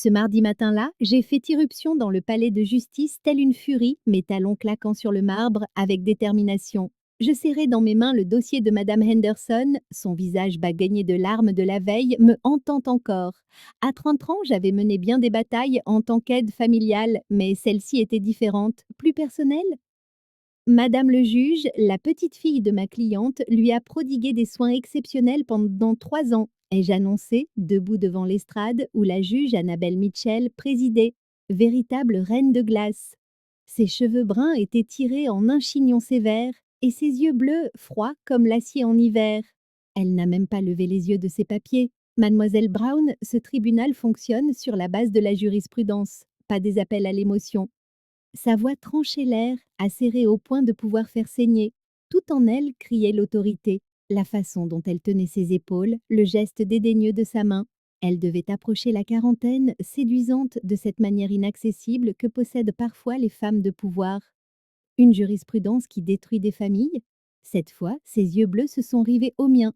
Ce mardi matin-là, j'ai fait irruption dans le palais de justice telle une furie, mes talons claquant sur le marbre avec détermination. Je serrai dans mes mains le dossier de Madame Henderson, son visage bagagné de larmes de la veille me hantant encore. À 30 ans, j'avais mené bien des batailles en tant qu'aide familiale, mais celle-ci était différente, plus personnelle. Madame le juge, la petite fille de ma cliente, lui a prodigué des soins exceptionnels pendant 3 ans, ai-je annoncé, debout devant l'estrade où la juge Annabelle Mitchell présidait, véritable reine de glace. Ses cheveux bruns étaient tirés en un chignon sévère, et ses yeux bleus, froids comme l'acier en hiver. Elle n'a même pas levé les yeux de ses papiers. Mademoiselle Brown, ce tribunal fonctionne sur la base de la jurisprudence, pas des appels à l'émotion. Sa voix tranchait l'air, acérée au point de pouvoir faire saigner. Tout en elle criait l'autorité, la façon dont elle tenait ses épaules, le geste dédaigneux de sa main. Elle devait approcher la quarantaine, séduisante de cette manière inaccessible que possèdent parfois les femmes de pouvoir. Une jurisprudence qui détruit des familles. Cette fois, ses yeux bleus se sont rivés aux miens.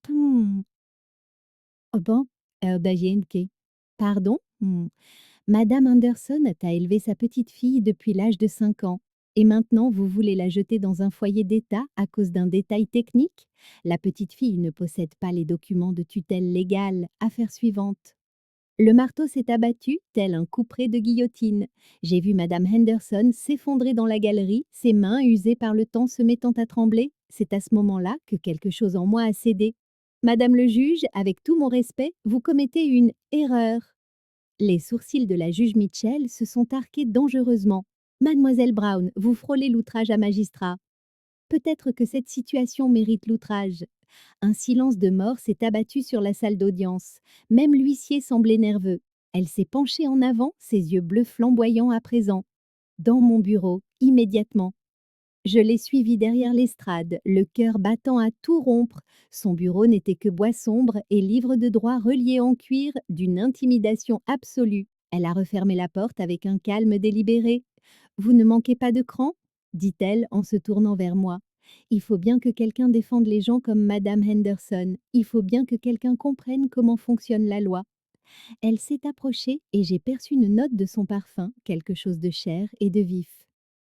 Hmm. Oh bon, Bayenke. Pardon? Madame Anderson a élevé sa petite fille depuis l'âge de 5 ans. Et maintenant, vous voulez la jeter dans un foyer d'État à cause d'un détail technique? La petite fille ne possède pas les documents de tutelle légale. Affaire suivante. Le marteau s'est abattu, tel un couperet de guillotine. J'ai vu Madame Henderson s'effondrer dans la galerie, ses mains usées par le temps se mettant à trembler. C'est à ce moment-là que quelque chose en moi a cédé. Madame le juge, avec tout mon respect, vous commettez une erreur. Les sourcils de la juge Mitchell se sont arqués dangereusement. Mademoiselle Brown, vous frôlez l'outrage à magistrat. Peut-être que cette situation mérite l'outrage. Un silence de mort s'est abattu sur la salle d'audience. Même l'huissier semblait nerveux. Elle s'est penchée en avant, ses yeux bleus flamboyants à présent. Dans mon bureau, immédiatement. Je l'ai suivi derrière l'estrade, le cœur battant à tout rompre. Son bureau n'était que bois sombre et livre de droit relié en cuir d'une intimidation absolue. Elle a refermé la porte avec un calme délibéré. Vous ne manquez pas de cran? Dit-elle en se tournant vers moi. Il faut bien que quelqu'un défende les gens comme Madame Henderson. Il faut bien que quelqu'un comprenne comment fonctionne la loi. Elle s'est approchée et j'ai perçu une note de son parfum, quelque chose de cher et de vif.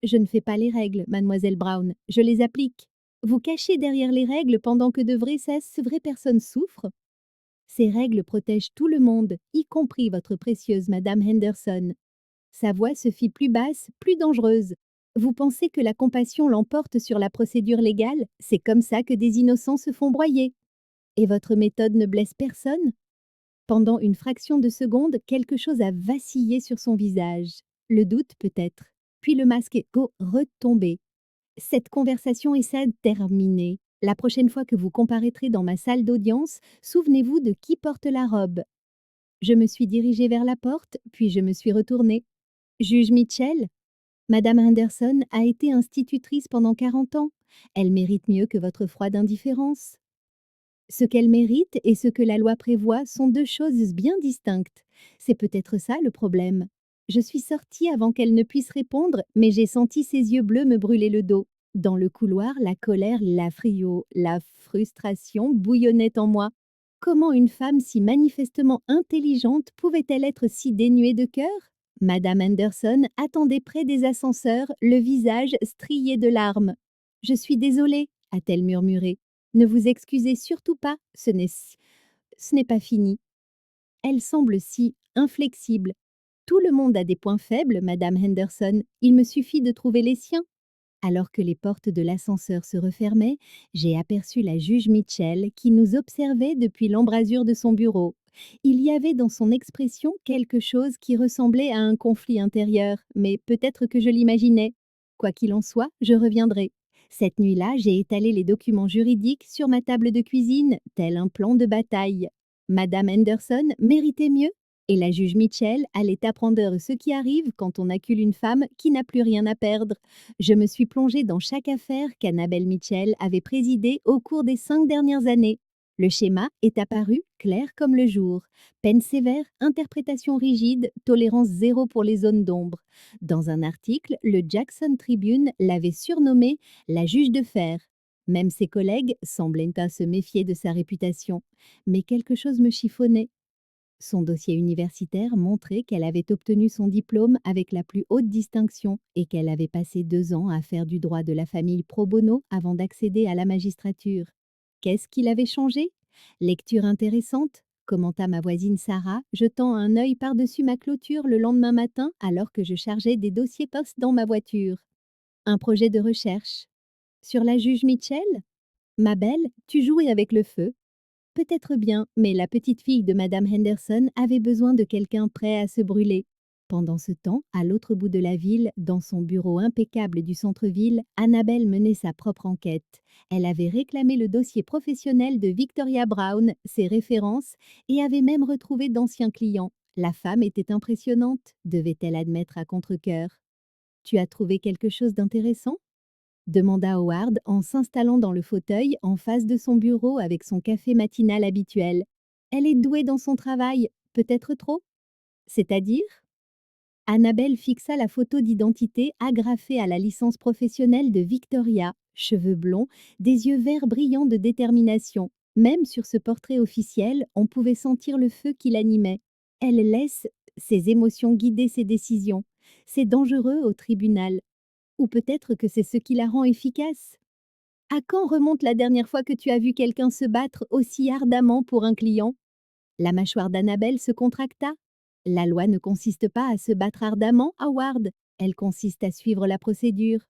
Je ne fais pas les règles, mademoiselle Brown, je les applique. Vous cachez derrière les règles pendant que de vraies personnes souffrent? Ces règles protègent tout le monde, y compris votre précieuse Madame Henderson. Sa voix se fit plus basse, plus dangereuse. Vous pensez que la compassion l'emporte sur la procédure légale? C'est comme ça que des innocents se font broyer. Et votre méthode ne blesse personne? Pendant une fraction de seconde, quelque chose a vacillé sur son visage. Le doute peut-être. Puis le masque est retombé. Cette conversation est ça terminée. La prochaine fois que vous comparaîtrez dans ma salle d'audience, souvenez-vous de qui porte la robe. Je me suis dirigée vers la porte, puis je me suis retournée. Juge Mitchell, Madame Henderson a été institutrice pendant 40 ans. Elle mérite mieux que votre froide indifférence. Ce qu'elle mérite et ce que la loi prévoit sont deux choses bien distinctes. C'est peut-être ça le problème. Je suis sortie avant qu'elle ne puisse répondre, mais j'ai senti ses yeux bleus me brûler le dos. Dans le couloir, la colère, la frustration bouillonnaient en moi. Comment une femme si manifestement intelligente pouvait-elle être si dénuée de cœur? Madame Anderson attendait près des ascenseurs, le visage strié de larmes. Je suis désolée, a-t-elle murmuré. Ne vous excusez surtout pas, ce n'est pas fini. Elle semble si inflexible. Tout le monde a des points faibles, Madame Henderson. Il me suffit de trouver les siens. Alors que les portes de l'ascenseur se refermaient, j'ai aperçu la juge Mitchell qui nous observait depuis l'embrasure de son bureau. Il y avait dans son expression quelque chose qui ressemblait à un conflit intérieur, mais peut-être que je l'imaginais. Quoi qu'il en soit, je reviendrai. Cette nuit-là, j'ai étalé les documents juridiques sur ma table de cuisine, tel un plan de bataille. Madame Henderson méritait mieux, et la juge Mitchell allait apprendre ce qui arrive quand on accule une femme qui n'a plus rien à perdre. Je me suis plongée dans chaque affaire qu'Annabelle Mitchell avait présidée au cours des 5 dernières années. Le schéma est apparu clair comme le jour. Peine sévère, interprétation rigide, tolérance zéro pour les zones d'ombre. Dans un article, le Jackson Tribune l'avait surnommée la juge de fer. Même ses collègues semblaient pas se méfier de sa réputation. Mais quelque chose me chiffonnait. Son dossier universitaire montrait qu'elle avait obtenu son diplôme avec la plus haute distinction et qu'elle avait passé 2 ans à faire du droit de la famille pro bono avant d'accéder à la magistrature. Qu'est-ce qu'il avait changé? Lecture intéressante, commenta ma voisine Sarah, jetant un œil par-dessus ma clôture le lendemain matin alors que je chargeais des dossiers post dans ma voiture. Un projet de recherche. Sur la juge Mitchell? Ma belle, tu jouais avec le feu. Peut-être bien, mais la petite fille de Madame Henderson avait besoin de quelqu'un prêt à se brûler. Pendant ce temps, à l'autre bout de la ville, dans son bureau impeccable du centre-ville, Annabelle menait sa propre enquête. Elle avait réclamé le dossier professionnel de Victoria Brown, ses références, et avait même retrouvé d'anciens clients. La femme était impressionnante, devait-elle admettre à contre-cœur. Tu as trouvé quelque chose d'intéressant? Demanda Howard en s'installant dans le fauteuil en face de son bureau avec son café matinal habituel. Elle est douée dans son travail, peut-être trop? C'est-à-dire? Annabelle fixa la photo d'identité agrafée à la licence professionnelle de Victoria, cheveux blonds, des yeux verts brillants de détermination. Même sur ce portrait officiel, on pouvait sentir le feu qui l'animait. Elle laisse ses émotions guider ses décisions. C'est dangereux au tribunal. Ou peut-être que c'est ce qui la rend efficace. À quand remonte la dernière fois que tu as vu quelqu'un se battre aussi ardemment pour un client? La mâchoire d'Annabelle se contracta. La loi ne consiste pas à se battre ardemment, Howard. Elle consiste à suivre la procédure.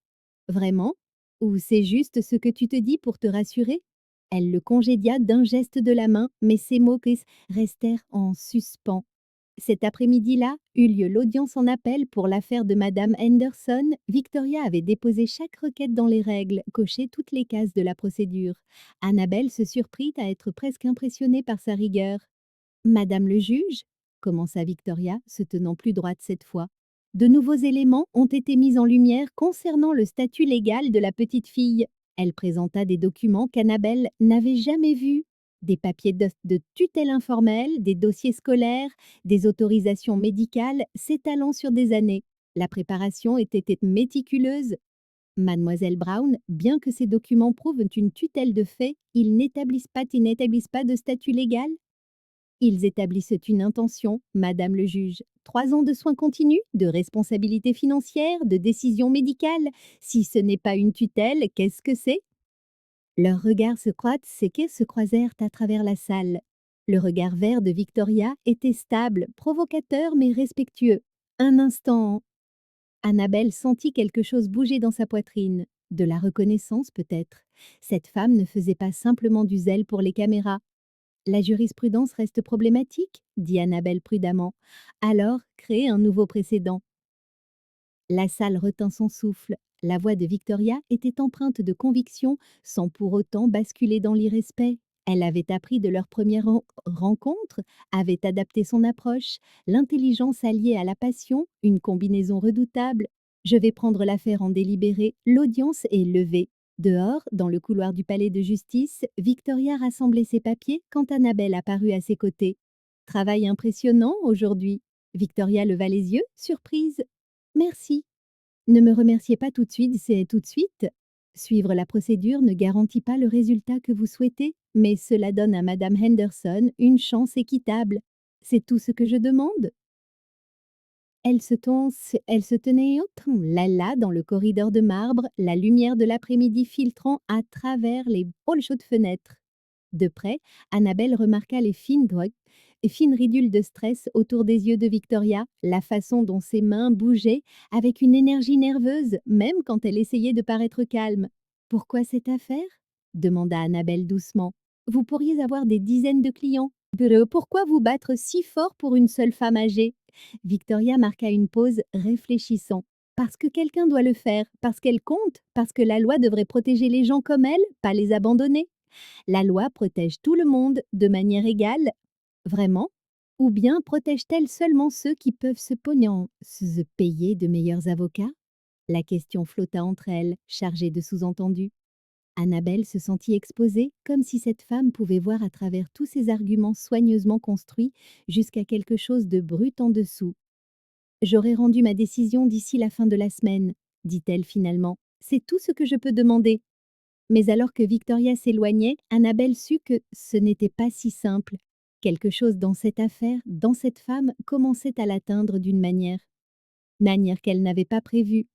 Vraiment? Ou c'est juste ce que tu te dis pour te rassurer? Elle le congédia d'un geste de la main, mais ses mots restèrent en suspens. Cet après-midi-là eut lieu l'audience en appel pour l'affaire de Madame Henderson. Victoria avait déposé chaque requête dans les règles, coché toutes les cases de la procédure. Annabelle se surprit à être presque impressionnée par sa rigueur. Madame le juge, commença Victoria, se tenant plus droite cette fois. De nouveaux éléments ont été mis en lumière concernant le statut légal de la petite fille. Elle présenta des documents qu'Annabelle n'avait jamais vus. Des papiers de tutelle informelle, des dossiers scolaires, des autorisations médicales s'étalant sur des années. La préparation était méticuleuse. Mademoiselle Brown, bien que ces documents prouvent une tutelle de fait, ils n'établissent pas de statut légal. Ils établissent une intention, Madame le juge. 3 ans de soins continus, de responsabilité financière, de décision médicale. Si ce n'est pas une tutelle, qu'est-ce que c'est? Leurs regards se croisèrent à travers la salle. Le regard vert de Victoria était stable, provocateur mais respectueux. Un instant, Annabelle sentit quelque chose bouger dans sa poitrine. De la reconnaissance peut-être. Cette femme ne faisait pas simplement du zèle pour les caméras. La jurisprudence reste problématique, dit Annabelle prudemment. Alors, créez un nouveau précédent. La salle retint son souffle. La voix de Victoria était empreinte de conviction, sans pour autant basculer dans l'irrespect. Elle avait appris de leur première rencontre, avait adapté son approche, l'intelligence alliée à la passion, une combinaison redoutable. Je vais prendre l'affaire en délibéré, l'audience est levée. Dehors, dans le couloir du palais de justice, Victoria rassemblait ses papiers quand Annabelle apparut à ses côtés. Travail impressionnant aujourd'hui. Victoria leva les yeux, surprise. Merci. Ne me remerciez pas tout de suite, c'est tout de suite. Suivre la procédure ne garantit pas le résultat que vous souhaitez, mais cela donne à Madame Henderson une chance équitable. C'est tout ce que je demande. Elle se tenait là dans le corridor de marbre, la lumière de l'après-midi filtrant à travers les chaudes fenêtres. De près, Annabelle remarqua les fines ridules de stress autour des yeux de Victoria, la façon dont ses mains bougeaient avec une énergie nerveuse, même quand elle essayait de paraître calme. Pourquoi cette affaire? Demanda Annabelle doucement. Vous pourriez avoir des dizaines de clients. Pourquoi vous battre si fort pour une seule femme âgée? Victoria marqua une pause, réfléchissant. Parce que quelqu'un doit le faire, parce qu'elle compte, parce que la loi devrait protéger les gens comme elle, pas les abandonner. La loi protège tout le monde de manière égale, vraiment? Ou bien protège-t-elle seulement ceux qui peuvent se payer de meilleurs avocats? La question flotta entre elles, chargée de sous-entendus. Annabelle se sentit exposée, comme si cette femme pouvait voir à travers tous ces arguments soigneusement construits jusqu'à quelque chose de brut en dessous. J'aurai rendu ma décision d'ici la fin de la semaine, dit-elle finalement. C'est tout ce que je peux demander. Mais alors que Victoria s'éloignait, Annabelle sut que ce n'était pas si simple. Quelque chose dans cette affaire, dans cette femme, commençait à l'atteindre d'une manière qu'elle n'avait pas prévue.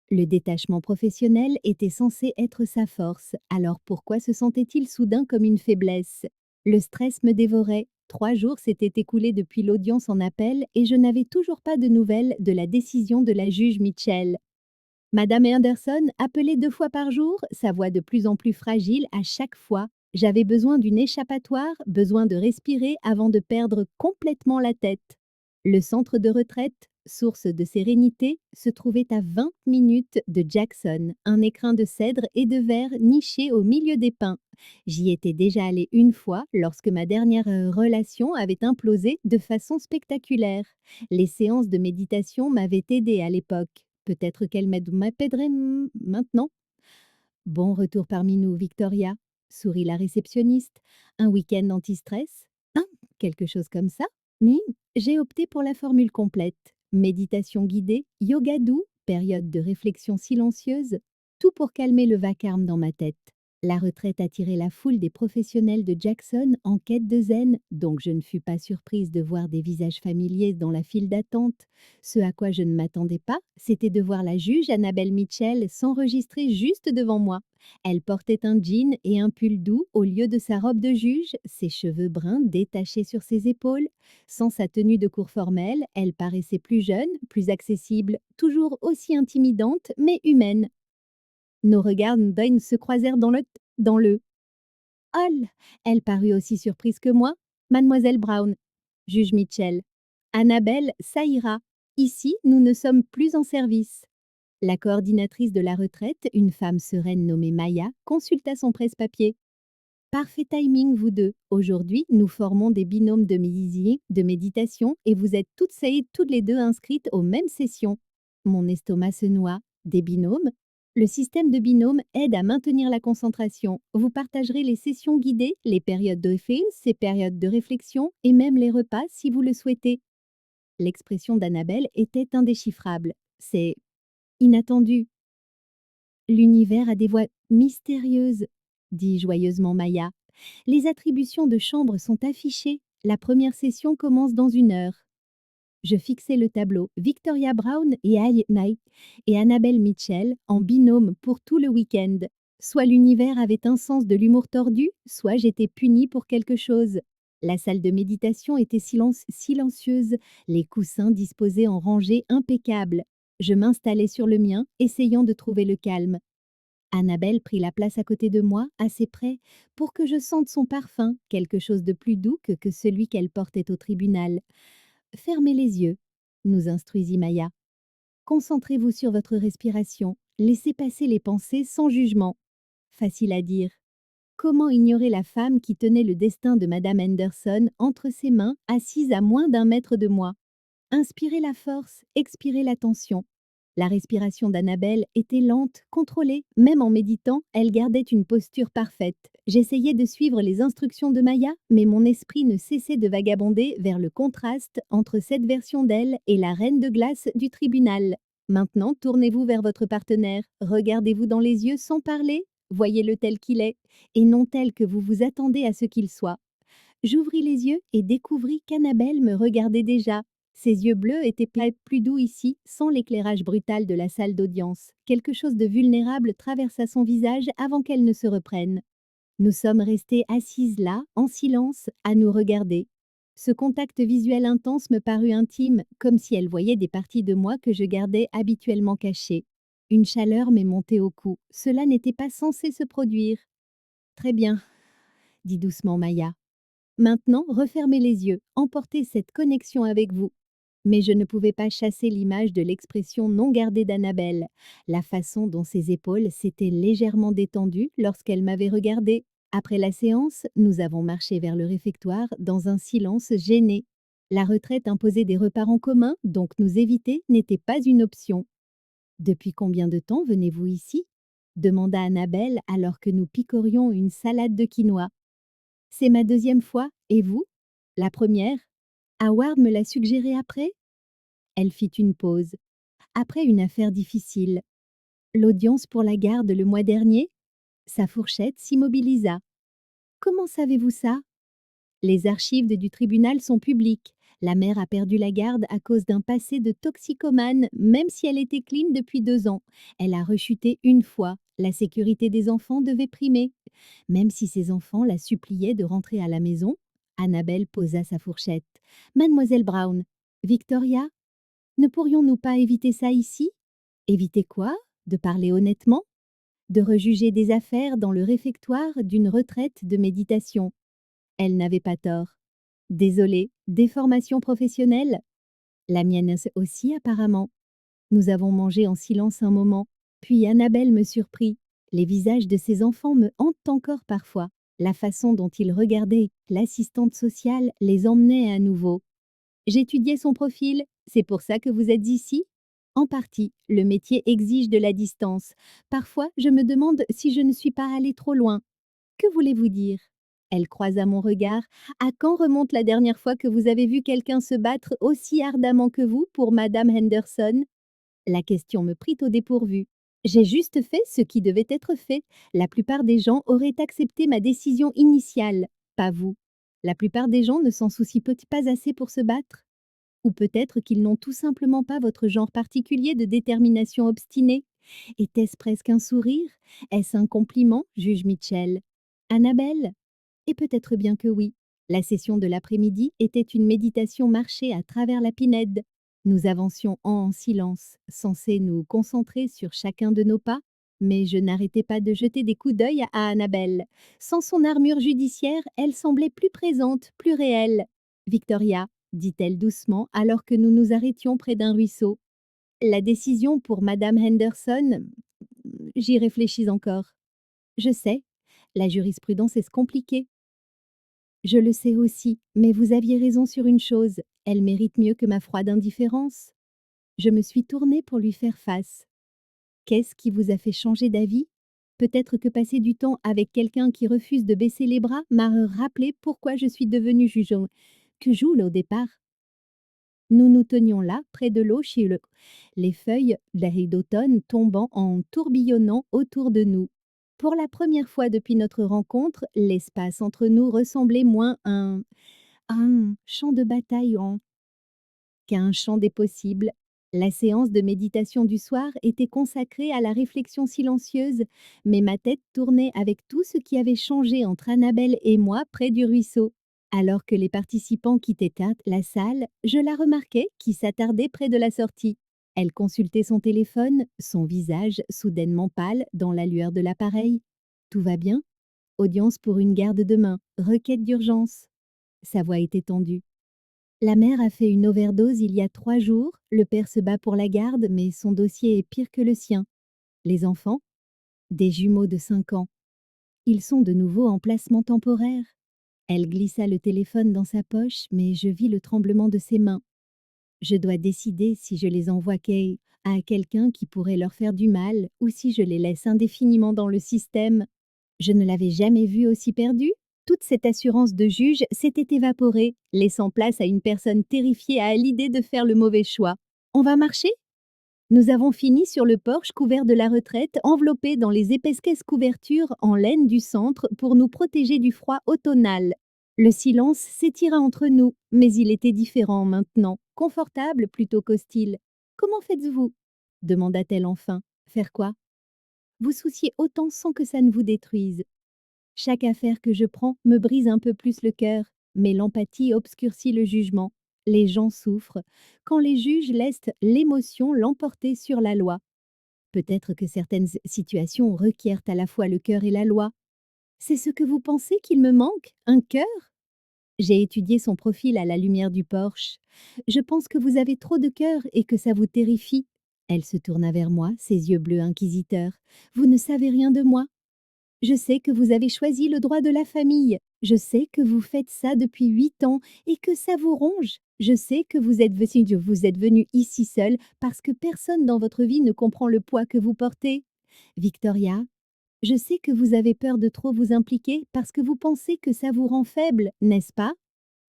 Le détachement professionnel était censé être sa force, alors pourquoi se sentait-il soudain comme une faiblesse? Le stress me dévorait. 3 jours s'étaient écoulés depuis l'audience en appel et je n'avais toujours pas de nouvelles de la décision de la juge Mitchell. Madame Anderson appelait 2 fois par jour, sa voix de plus en plus fragile à chaque fois. J'avais besoin d'une échappatoire, besoin de respirer avant de perdre complètement la tête. Le centre de retraite, source de sérénité, se trouvait à 20 minutes de Jackson, un écrin de cèdre et de verre niché au milieu des pins. J'y étais déjà allée une fois lorsque ma dernière relation avait implosé de façon spectaculaire. Les séances de méditation m'avaient aidée à l'époque. Peut-être qu'elle m'aiderait maintenant. Bon retour parmi nous, Victoria, sourit la réceptionniste. Un week-end anti-stress? Hein, quelque chose comme ça? Oui, j'ai opté pour la formule complète. Méditation guidée, yoga doux, période de réflexion silencieuse, tout pour calmer le vacarme dans ma tête. La retraite attirait la foule des professionnels de Jackson en quête de zen, donc je ne fus pas surprise de voir des visages familiers dans la file d'attente. Ce à quoi je ne m'attendais pas, c'était de voir la juge Annabelle Mitchell s'enregistrer juste devant moi. Elle portait un jean et un pull doux au lieu de sa robe de juge, ses cheveux bruns détachés sur ses épaules. Sans sa tenue de cour formelle, elle paraissait plus jeune, plus accessible, toujours aussi intimidante, mais humaine. Nos regards Dunn se croisèrent dans le hall. Elle parut aussi surprise que moi. Mademoiselle Brown, juge Mitchell. Annabelle, ça ira. Ici, nous ne sommes plus en service. La coordinatrice de la retraite, une femme sereine nommée Maya, consulta son presse-papier. Parfait timing, vous deux. Aujourd'hui, nous formons des binômes de méditation et vous êtes toutes les deux inscrites aux mêmes sessions. Mon estomac se noie. Des binômes? Le système de binôme aide à maintenir la concentration. Vous partagerez les sessions guidées, les périodes de ces périodes de réflexion et même les repas si vous le souhaitez. L'expression d'Annabelle était indéchiffrable. C'est inattendu. L'univers a des voix mystérieuses, dit joyeusement Maya. Les attributions de chambre sont affichées. La première session commence dans 1 heure. Je fixai le tableau. Victoria Brown et Knight et Annabelle Mitchell en binôme pour tout le week-end. Soit l'univers avait un sens de l'humour tordu, soit j'étais punie pour quelque chose. La salle de méditation était silencieuse, les coussins disposés en rangées impeccables. Je m'installai sur le mien, essayant de trouver le calme. Annabelle prit la place à côté de moi, assez près, pour que je sente son parfum, quelque chose de plus doux que celui qu'elle portait au tribunal. Fermez les yeux, nous instruisit Maya. Concentrez-vous sur votre respiration, laissez passer les pensées sans jugement. Facile à dire. Comment ignorer la femme qui tenait le destin de Madame Henderson entre ses mains, assise à moins d'1 mètre de moi? Inspirez la force, expirez la tension. La respiration d'Annabelle était lente, contrôlée. Même en méditant, elle gardait une posture parfaite. J'essayais de suivre les instructions de Maya, mais mon esprit ne cessait de vagabonder vers le contraste entre cette version d'elle et la reine de glace du tribunal. Maintenant, tournez-vous vers votre partenaire, regardez-vous dans les yeux sans parler, voyez-le tel qu'il est, et non tel que vous vous attendez à ce qu'il soit. J'ouvris les yeux et découvris qu'Annabelle me regardait déjà. Ses yeux bleus étaient plus doux ici, sans l'éclairage brutal de la salle d'audience. Quelque chose de vulnérable traversa son visage avant qu'elle ne se reprenne. Nous sommes restées assises là, en silence, à nous regarder. Ce contact visuel intense me parut intime, comme si elle voyait des parties de moi que je gardais habituellement cachées. Une chaleur m'est montée au cou. Cela n'était pas censé se produire. Très bien, dit doucement Maya. Maintenant, refermez les yeux, emportez cette connexion avec vous. Mais je ne pouvais pas chasser l'image de l'expression non gardée d'Annabelle, la façon dont ses épaules s'étaient légèrement détendues lorsqu'elle m'avait regardée. Après la séance, nous avons marché vers le réfectoire dans un silence gêné. La retraite imposait des repas en commun, donc nous éviter n'était pas une option. Depuis combien de temps venez-vous ici? Demanda Annabelle alors que nous picorions une salade de quinoa. C'est ma 2e fois, et vous? La première? Howard me l'a suggéré après? Elle fit une pause. Après une affaire difficile. L'audience pour la garde le mois dernier? Sa fourchette s'immobilisa. Comment savez-vous ça? Les archives du tribunal sont publiques. La mère a perdu la garde à cause d'un passé de toxicomane, même si elle était clean depuis 2 ans. Elle a rechuté une fois. La sécurité des enfants devait primer. Même si ses enfants la suppliaient de rentrer à la maison, Annabelle posa sa fourchette. Mademoiselle Brown, Victoria, ne pourrions-nous pas éviter ça ici? Éviter quoi? De parler honnêtement? De rejuger des affaires dans le réfectoire d'une retraite de méditation. Elle n'avait pas tort. Désolée, déformation professionnelle? La mienne aussi apparemment. Nous avons mangé en silence un moment, puis Annabelle me surprit. Les visages de ses enfants me hantent encore parfois. La façon dont ils regardaient l'assistante sociale les emmenait à nouveau. J'étudiais son profil, c'est pour ça que vous êtes ici? En partie, le métier exige de la distance. Parfois, je me demande si je ne suis pas allée trop loin. Que voulez-vous dire? Elle croisa mon regard. À quand remonte la dernière fois que vous avez vu quelqu'un se battre aussi ardemment que vous pour Madame Henderson? La question me prit au dépourvu. J'ai juste fait ce qui devait être fait. La plupart des gens auraient accepté ma décision initiale, pas vous. La plupart des gens ne s'en soucient peut-être pas assez pour se battre. Ou peut-être qu'ils n'ont tout simplement pas votre genre particulier de détermination obstinée. Était-ce presque un sourire? Est-ce un compliment? Juge Mitchell. Annabelle? Et peut-être bien que oui. La session de l'après-midi était une méditation marchée à travers la Pinède. Nous avancions en silence, censés nous concentrer sur chacun de nos pas, mais je n'arrêtais pas de jeter des coups d'œil à Annabelle. Sans son armure judiciaire, elle semblait plus présente, plus réelle. Victoria, dit-elle doucement alors que nous nous arrêtions près d'un ruisseau. La décision pour Madame Henderson, j'y réfléchis encore. Je sais, la jurisprudence est compliquée. Je le sais aussi, mais vous aviez raison sur une chose, elle mérite mieux que ma froide indifférence. Je me suis tournée pour lui faire face. Qu'est-ce qui vous a fait changer d'avis? Peut-être que passer du temps avec quelqu'un qui refuse de baisser les bras m'a rappelé pourquoi je suis devenue juge. Que joue au départ? Nous nous tenions là, près de l'eau, les feuilles d'automne tombant en tourbillonnant autour de nous. Pour la première fois depuis notre rencontre, l'espace entre nous ressemblait moins à un champ de bataille qu'à un champ des possibles. La séance de méditation du soir était consacrée à la réflexion silencieuse, mais ma tête tournait avec tout ce qui avait changé entre Annabelle et moi près du ruisseau. Alors que les participants quittaient la salle, je la remarquai qui s'attardait près de la sortie. Elle consultait son téléphone, son visage soudainement pâle dans la lueur de l'appareil. Tout va bien? Audience pour une garde demain, requête d'urgence. Sa voix était tendue. La mère a fait une overdose il y a 3 jours, le père se bat pour la garde, mais son dossier est pire que le sien. Les enfants? Des jumeaux de 5 ans. Ils sont de nouveau en placement temporaire. Elle glissa le téléphone dans sa poche, mais je vis le tremblement de ses mains. Je dois décider si je les envoie à quelqu'un qui pourrait leur faire du mal ou si je les laisse indéfiniment dans le système. Je ne l'avais jamais vue aussi perdue. Toute cette assurance de juge s'était évaporée, laissant place à une personne terrifiée à l'idée de faire le mauvais choix. On va marcher? Nous avons fini sur le porche couvert de la retraite, enveloppé dans les épaisses couvertures en laine du centre pour nous protéger du froid automnal. Le silence s'étira entre nous, mais il était différent maintenant, confortable plutôt qu'hostile. Comment faites-vous? Demanda-t-elle enfin. Faire quoi? Vous souciez autant sans que ça ne vous détruise. Chaque affaire que je prends me brise un peu plus le cœur, mais l'empathie obscurcit le jugement. Les gens souffrent quand les juges laissent l'émotion l'emporter sur la loi. Peut-être que certaines situations requièrent à la fois le cœur et la loi. C'est ce que vous pensez qu'il me manque, un cœur? J'ai étudié son profil à la lumière du porche. Je pense que vous avez trop de cœur et que ça vous terrifie. Elle se tourna vers moi, ses yeux bleus inquisiteurs. Vous ne savez rien de moi. Je sais que vous avez choisi le droit de la famille. Je sais que vous faites ça depuis 8 ans et que ça vous ronge. Je sais que vous êtes venu ici seul parce que personne dans votre vie ne comprend le poids que vous portez. Victoria, je sais que vous avez peur de trop vous impliquer parce que vous pensez que ça vous rend faible, n'est-ce pas?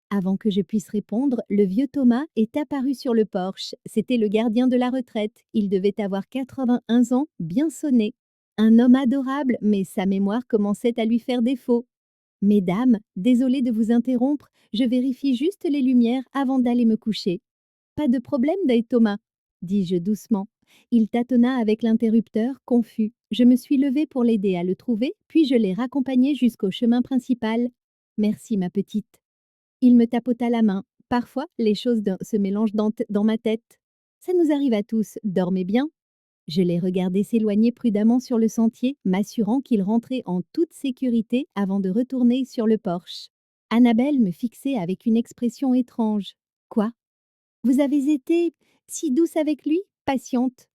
Avant que je puisse répondre, le vieux Thomas est apparu sur le porche. C'était le gardien de la retraite. Il devait avoir 81 ans, bien sonné. Un homme adorable, mais sa mémoire commençait à lui faire défaut. Mesdames, désolée de vous interrompre, je vérifie juste les lumières avant d'aller me coucher. Pas de problème, Dai Thomas, dis-je doucement. Il tâtonna avec l'interrupteur, confus. Je me suis levée pour l'aider à le trouver, puis je l'ai raccompagné jusqu'au chemin principal. Merci, ma petite. Il me tapota la main. Parfois, les choses se mélangent dans ma tête. Ça nous arrive à tous, dormez bien. Je l'ai regardé s'éloigner prudemment sur le sentier, m'assurant qu'il rentrait en toute sécurité avant de retourner sur le porche. Annabelle me fixait avec une expression étrange. Quoi? Vous avez été si douce avec lui, patiente.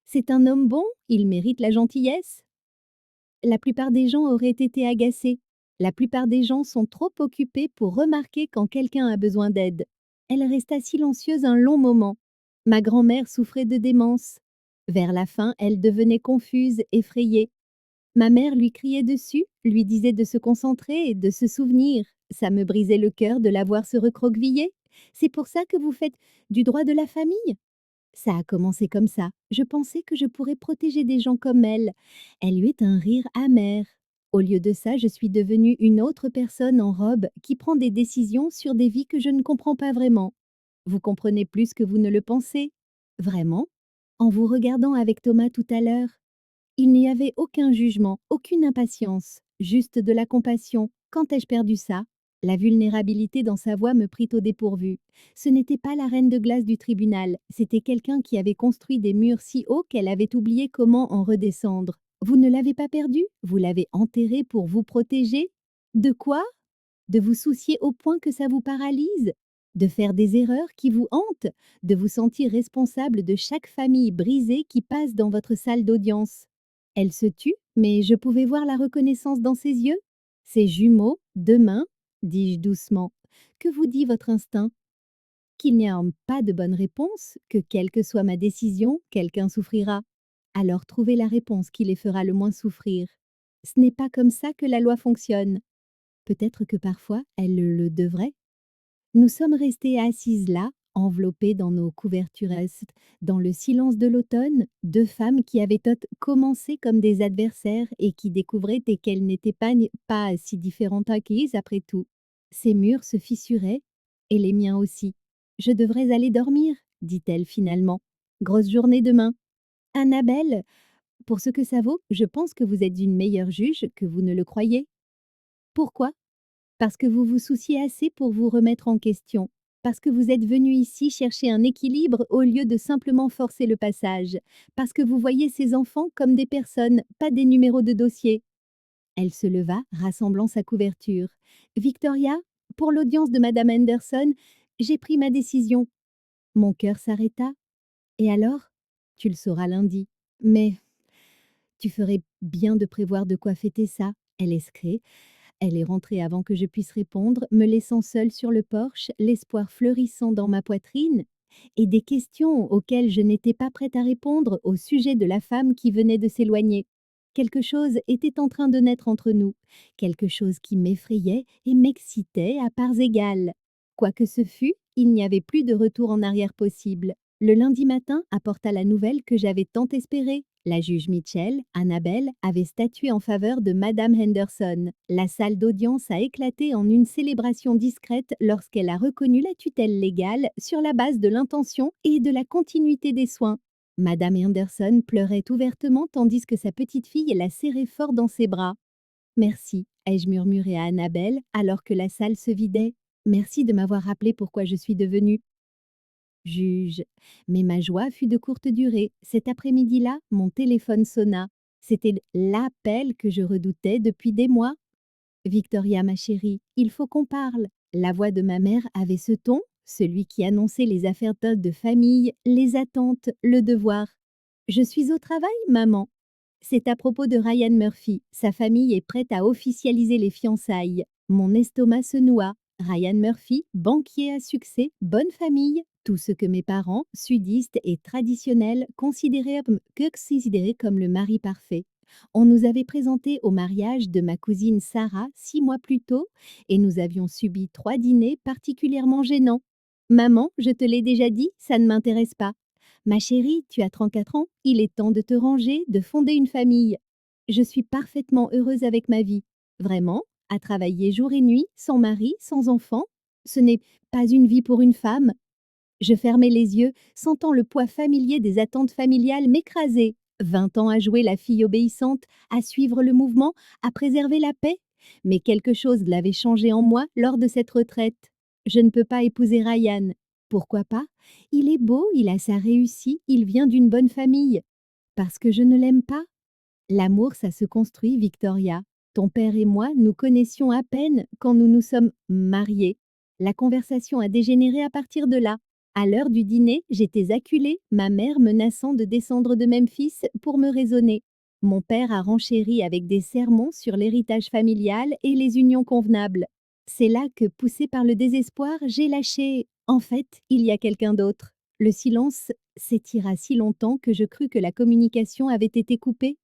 C'est un homme bon, il mérite la gentillesse. La plupart des gens auraient été agacés. La plupart des gens sont trop occupés pour remarquer quand quelqu'un a besoin d'aide. Elle resta silencieuse un long moment. Ma grand-mère souffrait de démence. Vers la fin, elle devenait confuse, effrayée. Ma mère lui criait dessus, lui disait de se concentrer et de se souvenir. Ça me brisait le cœur de la voir se recroqueviller. C'est pour ça que vous faites du droit de la famille? Ça a commencé comme ça. Je pensais que je pourrais protéger des gens comme elle. Elle eut un rire amer. Au lieu de ça, je suis devenue une autre personne en robe qui prend des décisions sur des vies que je ne comprends pas vraiment. Vous comprenez plus que vous ne le pensez. Vraiment? En vous regardant avec Thomas tout à l'heure, il n'y avait aucun jugement, aucune impatience, juste de la compassion. Quand ai-je perdu ça? La vulnérabilité dans sa voix me prit au dépourvu. Ce n'était pas la reine de glace du tribunal, c'était quelqu'un qui avait construit des murs si hauts qu'elle avait oublié comment en redescendre. Vous ne l'avez pas perdu? Vous l'avez enterré pour vous protéger? De quoi? De vous soucier au point que ça vous paralyse? De faire des erreurs qui vous hantent? De vous sentir responsable de chaque famille brisée qui passe dans votre salle d'audience? Elle se tut, mais je pouvais voir la reconnaissance dans ses yeux. Ses jumeaux, demain, dis-je doucement. Que vous dit votre instinct? Qu'il n'y a pas de bonne réponse, que quelle que soit ma décision, quelqu'un souffrira. Alors trouvez la réponse qui les fera le moins souffrir. Ce n'est pas comme ça que la loi fonctionne. Peut-être que parfois elle le devrait. Nous sommes restés assises là, enveloppées dans nos couvertures, dans le silence de l'automne, deux femmes qui avaient toutes commencé comme des adversaires et qui découvraient et qu'elles n'étaient pas si différentes acquises après tout. Ces murs se fissuraient, et les miens aussi. Je devrais aller dormir, dit-elle finalement. Grosse journée demain. Annabelle, pour ce que ça vaut, je pense que vous êtes une meilleure juge que vous ne le croyez. Pourquoi? Parce que vous vous souciez assez pour vous remettre en question, parce que vous êtes venu ici chercher un équilibre au lieu de simplement forcer le passage, parce que vous voyez ces enfants comme des personnes, pas des numéros de dossier. Elle se leva, rassemblant sa couverture. Victoria, pour l'audience de Madame Henderson, j'ai pris ma décision. Mon cœur s'arrêta. Et alors? Tu le sauras lundi. Mais tu ferais bien de prévoir de quoi fêter ça, elle escrée. Elle est rentrée avant que je puisse répondre, me laissant seule sur le porche, l'espoir fleurissant dans ma poitrine, et des questions auxquelles je n'étais pas prête à répondre au sujet de la femme qui venait de s'éloigner. Quelque chose était en train de naître entre nous, quelque chose qui m'effrayait et m'excitait à parts égales. Quoi que ce fût, il n'y avait plus de retour en arrière possible. Le lundi matin apporta la nouvelle que j'avais tant espérée. La juge Mitchell, Annabelle, avait statué en faveur de Madame Henderson. La salle d'audience a éclaté en une célébration discrète lorsqu'elle a reconnu la tutelle légale sur la base de l'intention et de la continuité des soins. Madame Henderson pleurait ouvertement tandis que sa petite fille la serrait fort dans ses bras. Merci, ai-je murmuré à Annabelle alors que la salle se vidait. Merci de m'avoir rappelé pourquoi je suis devenue juge. Mais ma joie fut de courte durée. Cet après-midi-là, mon téléphone sonna. C'était l'appel que je redoutais depuis des mois. Victoria, ma chérie, il faut qu'on parle. La voix de ma mère avait ce ton, celui qui annonçait les affaires de famille, les attentes, le devoir. Je suis au travail, maman. C'est à propos de Ryan Murphy. Sa famille est prête à officialiser les fiançailles. Mon estomac se noua. Ryan Murphy, banquier à succès, bonne famille, tout ce que mes parents, sudistes et traditionnels, considéraient comme le mari parfait. On nous avait présenté au mariage de ma cousine Sarah 6 mois plus tôt et nous avions subi 3 dîners particulièrement gênants. Maman, je te l'ai déjà dit, ça ne m'intéresse pas. Ma chérie, tu as 34 ans, il est temps de te ranger, de fonder une famille. Je suis parfaitement heureuse avec ma vie. Vraiment, À travailler jour et nuit, sans mari, sans enfant? Ce n'est pas une vie pour une femme. Je fermais les yeux, sentant le poids familier des attentes familiales m'écraser. 20 ans à jouer la fille obéissante, à suivre le mouvement, à préserver la paix. Mais quelque chose l'avait changé en moi lors de cette retraite. Je ne peux pas épouser Ryan. Pourquoi pas? Il est beau, il a sa réussite, il vient d'une bonne famille. Parce que je ne l'aime pas? L'amour, ça se construit, Victoria. Ton père et moi nous connaissions à peine quand nous nous sommes mariés. La conversation a dégénéré à partir de là. À l'heure du dîner, j'étais acculée, ma mère menaçant de descendre de Memphis pour me raisonner. Mon père a renchéri avec des sermons sur l'héritage familial et les unions convenables. C'est là que, poussée par le désespoir, j'ai lâché. En fait, il y a quelqu'un d'autre. Le silence s'étira si longtemps que je crus que la communication avait été coupée.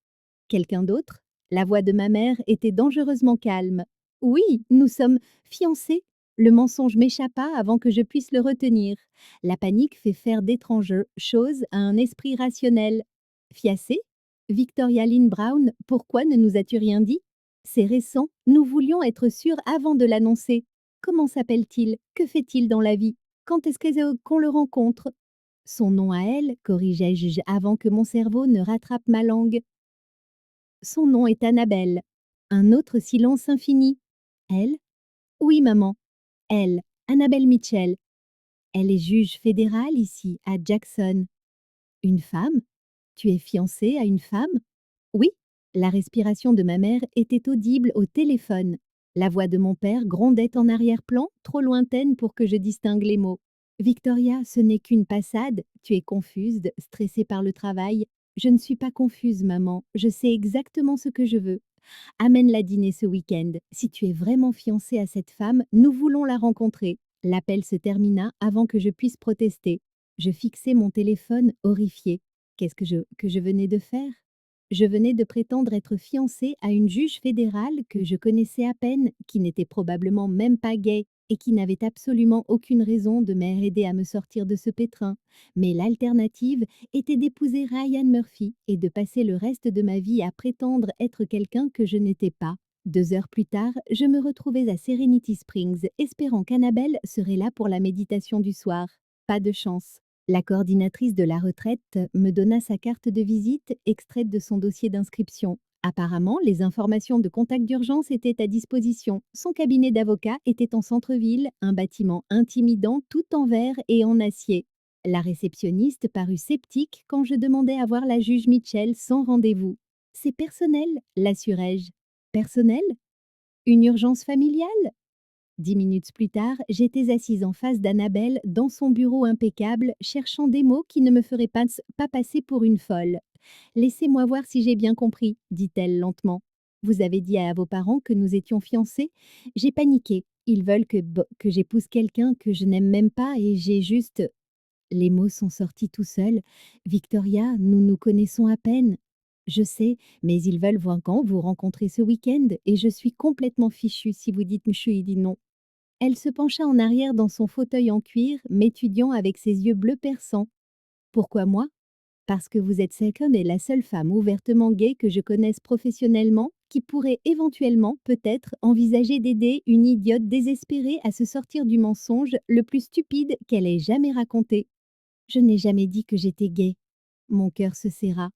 Quelqu'un d'autre? La voix de ma mère était dangereusement calme. Oui, nous sommes fiancés. Le mensonge m'échappa avant que je puisse le retenir. La panique fait faire d'étranges choses à un esprit rationnel. Fiancés? Victoria Lynn Brown, pourquoi ne nous as-tu rien dit? C'est récent, nous voulions être sûrs avant de l'annoncer. Comment s'appelle-t-il? Que fait-il dans la vie? Quand est-ce qu'on le rencontre? Son nom à elle, corrigeai-je avant que mon cerveau ne rattrape ma langue. Son nom est Annabelle. Un autre silence infini. Elle? Oui, maman. Elle, Annabelle Mitchell. Elle est juge fédérale ici, à Jackson. Une femme? Tu es fiancée à une femme? Oui. La respiration de ma mère était audible au téléphone. La voix de mon père grondait en arrière-plan, trop lointaine pour que je distingue les mots. Victoria, ce n'est qu'une passade. Tu es confuse, stressée par le travail. Je ne suis pas confuse, maman. Je sais exactement ce que je veux. Amène-la dîner ce week-end. Si tu es vraiment fiancée à cette femme, nous voulons la rencontrer. L'appel se termina avant que je puisse protester. Je fixai mon téléphone, horrifiée. Qu'est-ce que je venais de faire? Je venais de prétendre être fiancée à une juge fédérale que je connaissais à peine, qui n'était probablement même pas gay et qui n'avait absolument aucune raison de m'aider à me sortir de ce pétrin. Mais l'alternative était d'épouser Ryan Murphy et de passer le reste de ma vie à prétendre être quelqu'un que je n'étais pas. 2 heures plus tard, je me retrouvais à Serenity Springs, espérant qu'Annabelle serait là pour la méditation du soir. Pas de chance. La coordinatrice de la retraite me donna sa carte de visite extraite de son dossier d'inscription. Apparemment, les informations de contact d'urgence étaient à disposition. Son cabinet d'avocat était en centre-ville, un bâtiment intimidant tout en verre et en acier. La réceptionniste parut sceptique quand je demandai à voir la juge Mitchell sans rendez-vous. C'est personnel, l'assurai-je. Personnel? Une urgence familiale? 10 minutes plus tard, j'étais assise en face d'Annabelle dans son bureau impeccable, cherchant des mots qui ne me feraient pas passer pour une folle. Laissez-moi voir si j'ai bien compris, dit-elle lentement. Vous avez dit à vos parents que nous étions fiancés? J'ai paniqué. Ils veulent que j'épouse quelqu'un que je n'aime même pas et j'ai juste... Les mots sont sortis tout seuls. Victoria, nous nous connaissons à peine. Je sais, mais ils veulent voir quand vous rencontrez ce week-end et je suis complètement fichue si vous dites dit non. Elle se pencha en arrière dans son fauteuil en cuir, m'étudiant avec ses yeux bleus perçants. Pourquoi moi? Parce que vous êtes Second et la seule femme ouvertement gay que je connaisse professionnellement qui pourrait éventuellement, peut-être, envisager d'aider une idiote désespérée à se sortir du mensonge le plus stupide qu'elle ait jamais raconté. Je n'ai jamais dit que j'étais gay. Mon cœur se serra.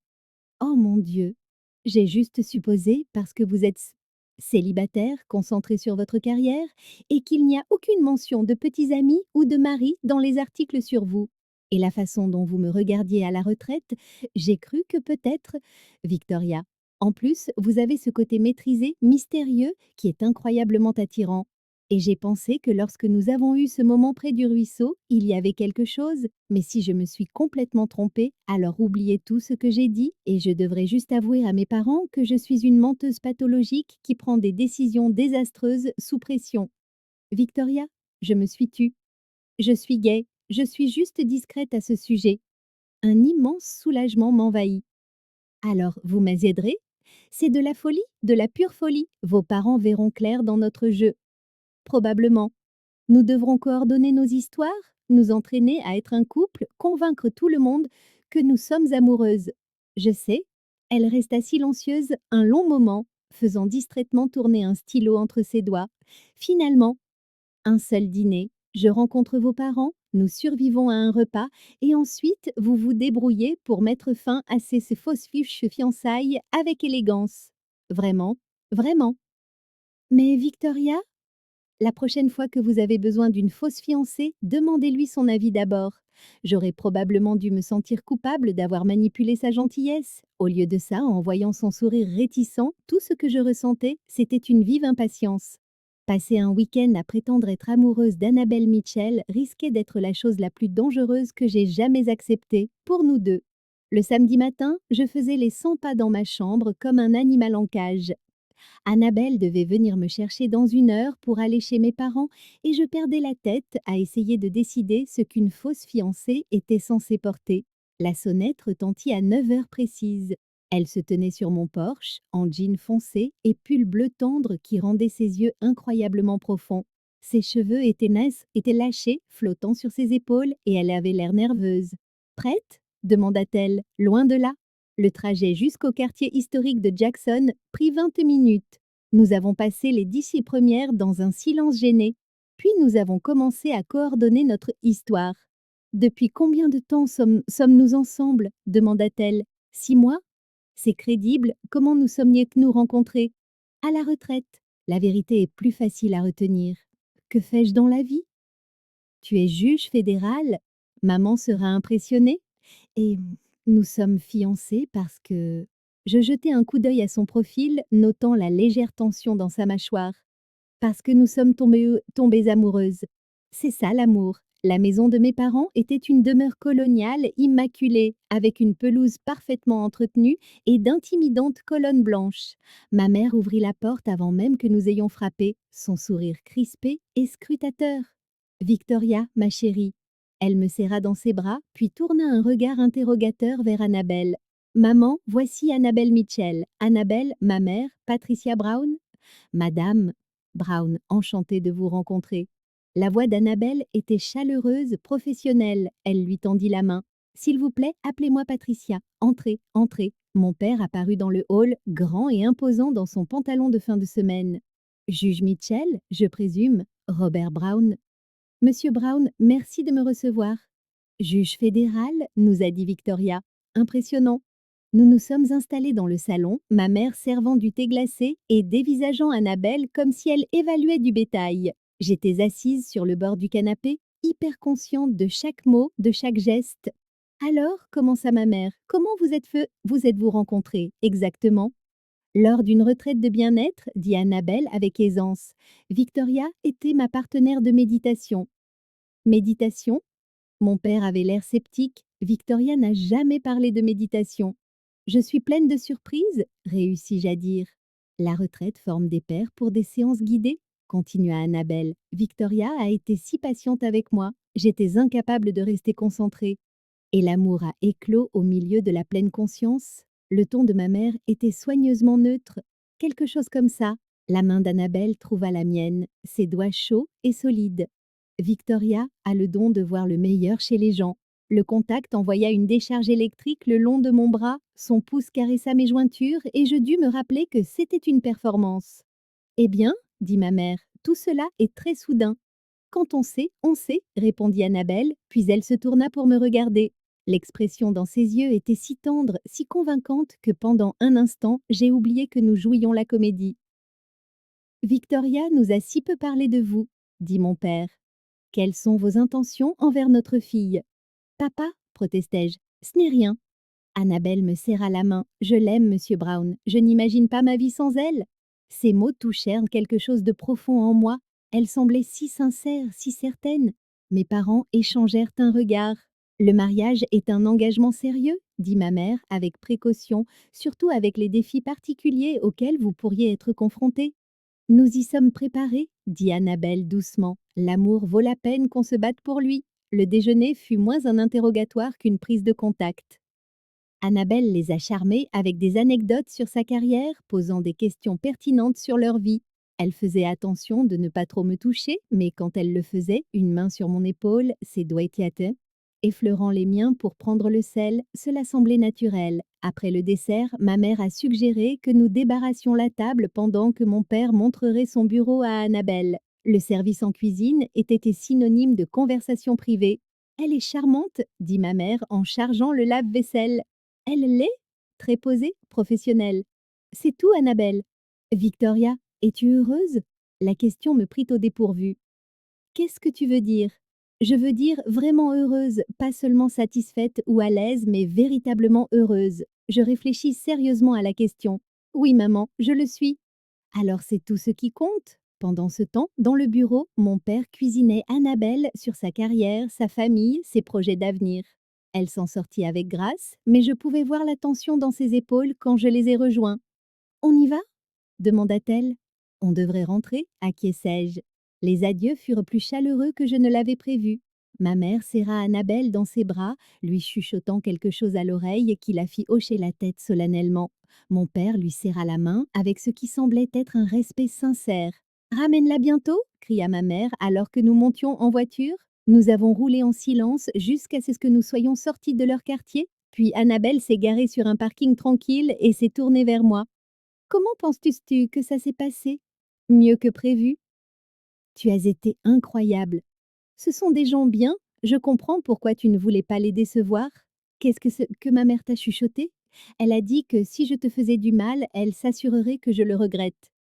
Oh mon Dieu! J'ai juste supposé, parce que vous êtes célibataire, concentré sur votre carrière, et qu'il n'y a aucune mention de petits amis ou de mari dans les articles sur vous. Et la façon dont vous me regardiez à la retraite, j'ai cru que peut-être... Victoria. En plus, vous avez ce côté maîtrisé, mystérieux, qui est incroyablement attirant. Et j'ai pensé que lorsque nous avons eu ce moment près du ruisseau, il y avait quelque chose, mais si je me suis complètement trompée, alors oubliez tout ce que j'ai dit et je devrais juste avouer à mes parents que je suis une menteuse pathologique qui prend des décisions désastreuses sous pression. Victoria, je me suis tue. Je suis gaie, je suis juste discrète à ce sujet. Un immense soulagement m'envahit. Alors, vous m'aiderez? C'est de la folie, de la pure folie. Vos parents verront clair dans notre jeu. Probablement. Nous devrons coordonner nos histoires, nous entraîner à être un couple, convaincre tout le monde que nous sommes amoureuses. Je sais. Elle resta silencieuse un long moment. faisant distraitement tourner un stylo entre ses doigts. Finalement, un seul dîner, je rencontre vos parents, nous survivons à un repas, et ensuite vous vous débrouillez pour mettre fin à ces fausses fiches fiançailles avec élégance. Vraiment, vraiment. Mais Victoria, la prochaine fois que vous avez besoin d'une fausse fiancée, demandez-lui son avis d'abord. J'aurais probablement dû me sentir coupable d'avoir manipulé sa gentillesse. Au lieu de ça, en voyant son sourire réticent, tout ce que je ressentais, c'était une vive impatience. Passer un week-end à prétendre être amoureuse d'Annabelle Mitchell risquait d'être la chose la plus dangereuse que j'ai jamais acceptée, pour nous deux. Le samedi matin, je faisais les 100 pas dans ma chambre comme un animal en cage. Annabelle devait venir me chercher dans 1 heure pour aller chez mes parents et je perdais la tête à essayer de décider ce qu'une fausse fiancée était censée porter. La sonnette retentit à 9 heures précises. Elle se tenait sur mon porche, en jean foncé et pull bleu tendre qui rendait ses yeux incroyablement profonds. Ses cheveux étaient lâchés, flottant sur ses épaules, et elle avait l'air nerveuse. Prête demanda-t-elle, loin de là. Le trajet jusqu'au quartier historique de Jackson prit 20 minutes. Nous avons passé les 10 premières dans un silence gêné. Puis nous avons commencé à coordonner notre histoire. Depuis combien de temps sommes-nous ensemble demanda-t-elle. 6 mois. C'est crédible, comment nous sommes-nous rencontrés? À la retraite. La vérité est plus facile à retenir. Que fais-je dans la vie? Tu es juge fédéral? Maman sera impressionnée. Et nous sommes fiancés parce que... Je jetai un coup d'œil à son profil, notant la légère tension dans sa mâchoire. Parce que nous sommes tombées amoureuses. C'est ça l'amour. La maison de mes parents était une demeure coloniale immaculée, avec une pelouse parfaitement entretenue et d'intimidantes colonnes blanches. Ma mère ouvrit la porte avant même que nous ayons frappé, son sourire crispé et scrutateur. Victoria, ma chérie. Elle me serra dans ses bras, puis tourna un regard interrogateur vers Annabelle. Maman, voici Annabelle Mitchell. Annabelle, ma mère, Patricia Brown. Madame Brown, enchantée de vous rencontrer. La voix d'Annabelle était chaleureuse, professionnelle. Elle lui tendit la main. S'il vous plaît, appelez-moi Patricia. Entrez, entrez. Mon père apparut dans le hall, grand et imposant dans son pantalon de fin de semaine. Juge Mitchell, je présume. Robert Brown. Monsieur Brown, merci de me recevoir. Juge fédéral, nous a dit Victoria. Impressionnant. Nous nous sommes installés dans le salon, ma mère servant du thé glacé et dévisageant Annabelle comme si elle évaluait du bétail. J'étais assise sur le bord du canapé, hyper consciente de chaque mot, de chaque geste. Alors, commença ma mère, comment vous êtes-vous rencontrés exactement? Lors d'une retraite de bien-être, dit Annabelle avec aisance. Victoria était ma partenaire de méditation. Méditation? Mon père avait l'air sceptique. Victoria n'a jamais parlé de méditation. Je suis pleine de surprises, réussis-je à dire. La retraite forme des pairs pour des séances guidées, continua Annabelle. Victoria a été si patiente avec moi, j'étais incapable de rester concentrée. Et l'amour a éclos au milieu de la pleine conscience. Le ton de ma mère était soigneusement neutre. Quelque chose comme ça. La main d'Annabelle trouva la mienne, ses doigts chauds et solides. Victoria a le don de voir le meilleur chez les gens. Le contact envoya une décharge électrique le long de mon bras, son pouce caressa mes jointures et je dus me rappeler que c'était une performance. Eh bien, dit ma mère, tout cela est très soudain. Quand on sait, répondit Annabelle, puis elle se tourna pour me regarder. L'expression dans ses yeux était si tendre, si convaincante que pendant un instant, j'ai oublié que nous jouions la comédie. Victoria nous a si peu parlé de vous, dit mon père. Quelles sont vos intentions envers notre fille? Papa, protestai-je, ce n'est rien. Annabelle me serra la main. Je l'aime, monsieur Brown. Je n'imagine pas ma vie sans elle. Ces mots touchèrent quelque chose de profond en moi. Elle semblait si sincère, si certaine. Mes parents échangèrent un regard. Le mariage est un engagement sérieux, dit ma mère avec précaution, surtout avec les défis particuliers auxquels vous pourriez être confrontés. Nous y sommes préparés, dit Annabelle doucement. L'amour vaut la peine qu'on se batte pour lui. Le déjeuner fut moins un interrogatoire qu'une prise de contact. Annabelle les a charmés avec des anecdotes sur sa carrière, posant des questions pertinentes sur leur vie. Elle faisait attention de ne pas trop me toucher, mais quand elle le faisait, une main sur mon épaule, ses doigts éclataient. Effleurant les miens pour prendre le sel, cela semblait naturel. Après le dessert, ma mère a suggéré que nous débarrassions la table pendant que mon père montrerait son bureau à Annabelle. Le service en cuisine était synonyme de conversation privée. Elle est charmante, dit ma mère en chargeant le lave-vaisselle. Elle l'est? Très posée, professionnelle. C'est tout, Annabelle. Victoria, es-tu heureuse? La question me prit au dépourvu. Qu'est-ce que tu veux dire? Je veux dire vraiment heureuse, pas seulement satisfaite ou à l'aise, mais véritablement heureuse. Je réfléchis sérieusement à la question. Oui, maman, je le suis. Alors c'est tout ce qui compte. Pendant ce temps, dans le bureau, mon père cuisinait Annabelle sur sa carrière, sa famille, ses projets d'avenir. Elle s'en sortit avec grâce, mais je pouvais voir la tension dans ses épaules quand je les ai rejoints. On y va? Demanda-t-elle. On devrait rentrer, acquiesçai-je. Les adieux furent plus chaleureux que je ne l'avais prévu. Ma mère serra Annabelle dans ses bras, lui chuchotant quelque chose à l'oreille qui la fit hocher la tête solennellement. Mon père lui serra la main avec ce qui semblait être un respect sincère. Ramène-la bientôt, cria ma mère alors que nous montions en voiture. Nous avons roulé en silence jusqu'à ce que nous soyons sortis de leur quartier, puis Annabelle s'est garée sur un parking tranquille et s'est tournée vers moi. Comment penses-tu que ça s'est passé? Mieux que prévu? Tu as été incroyable. Ce sont des gens bien, je comprends pourquoi tu ne voulais pas les décevoir. Qu'est-ce que ma mère t'a chuchoté? Elle a dit que si je te faisais du mal, elle s'assurerait que je le regrette.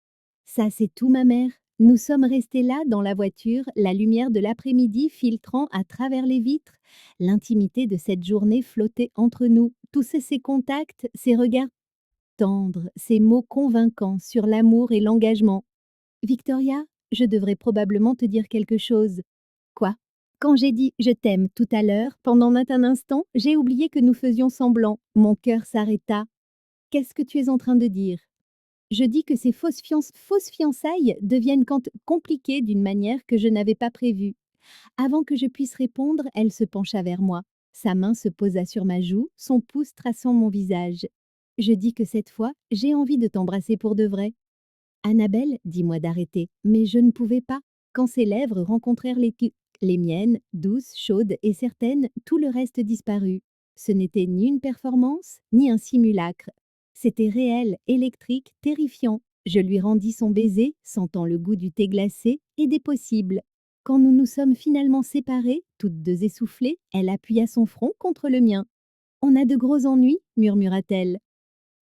Ça, c'est tout, ma mère. Nous sommes restés là dans la voiture, la lumière de l'après-midi filtrant à travers les vitres. L'intimité de cette journée flottait entre nous. Tous ces contacts, ces regards tendres, ces mots convaincants sur l'amour et l'engagement. Victoria, je devrais probablement te dire quelque chose. Quoi? Quand j'ai dit je t'aime tout à l'heure, pendant un instant, j'ai oublié que nous faisions semblant. Mon cœur s'arrêta. Qu'est-ce que tu es en train de dire? Je dis que ces fausses fiançailles deviennent compliquées d'une manière que je n'avais pas prévue. Avant que je puisse répondre, elle se pencha vers moi. Sa main se posa sur ma joue, son pouce traçant mon visage. Je dis que cette fois, j'ai envie de t'embrasser pour de vrai. Annabelle, dis-moi d'arrêter, mais je ne pouvais pas. Quand ses lèvres rencontrèrent les miennes, douces, chaudes et certaines, tout le reste disparut. Ce n'était ni une performance, ni un simulacre. C'était réel, électrique, terrifiant. Je lui rendis son baiser, sentant le goût du thé glacé et des possibles. Quand nous nous sommes finalement séparés, toutes deux essoufflées, elle appuya son front contre le mien. On a de gros ennuis, murmura-t-elle.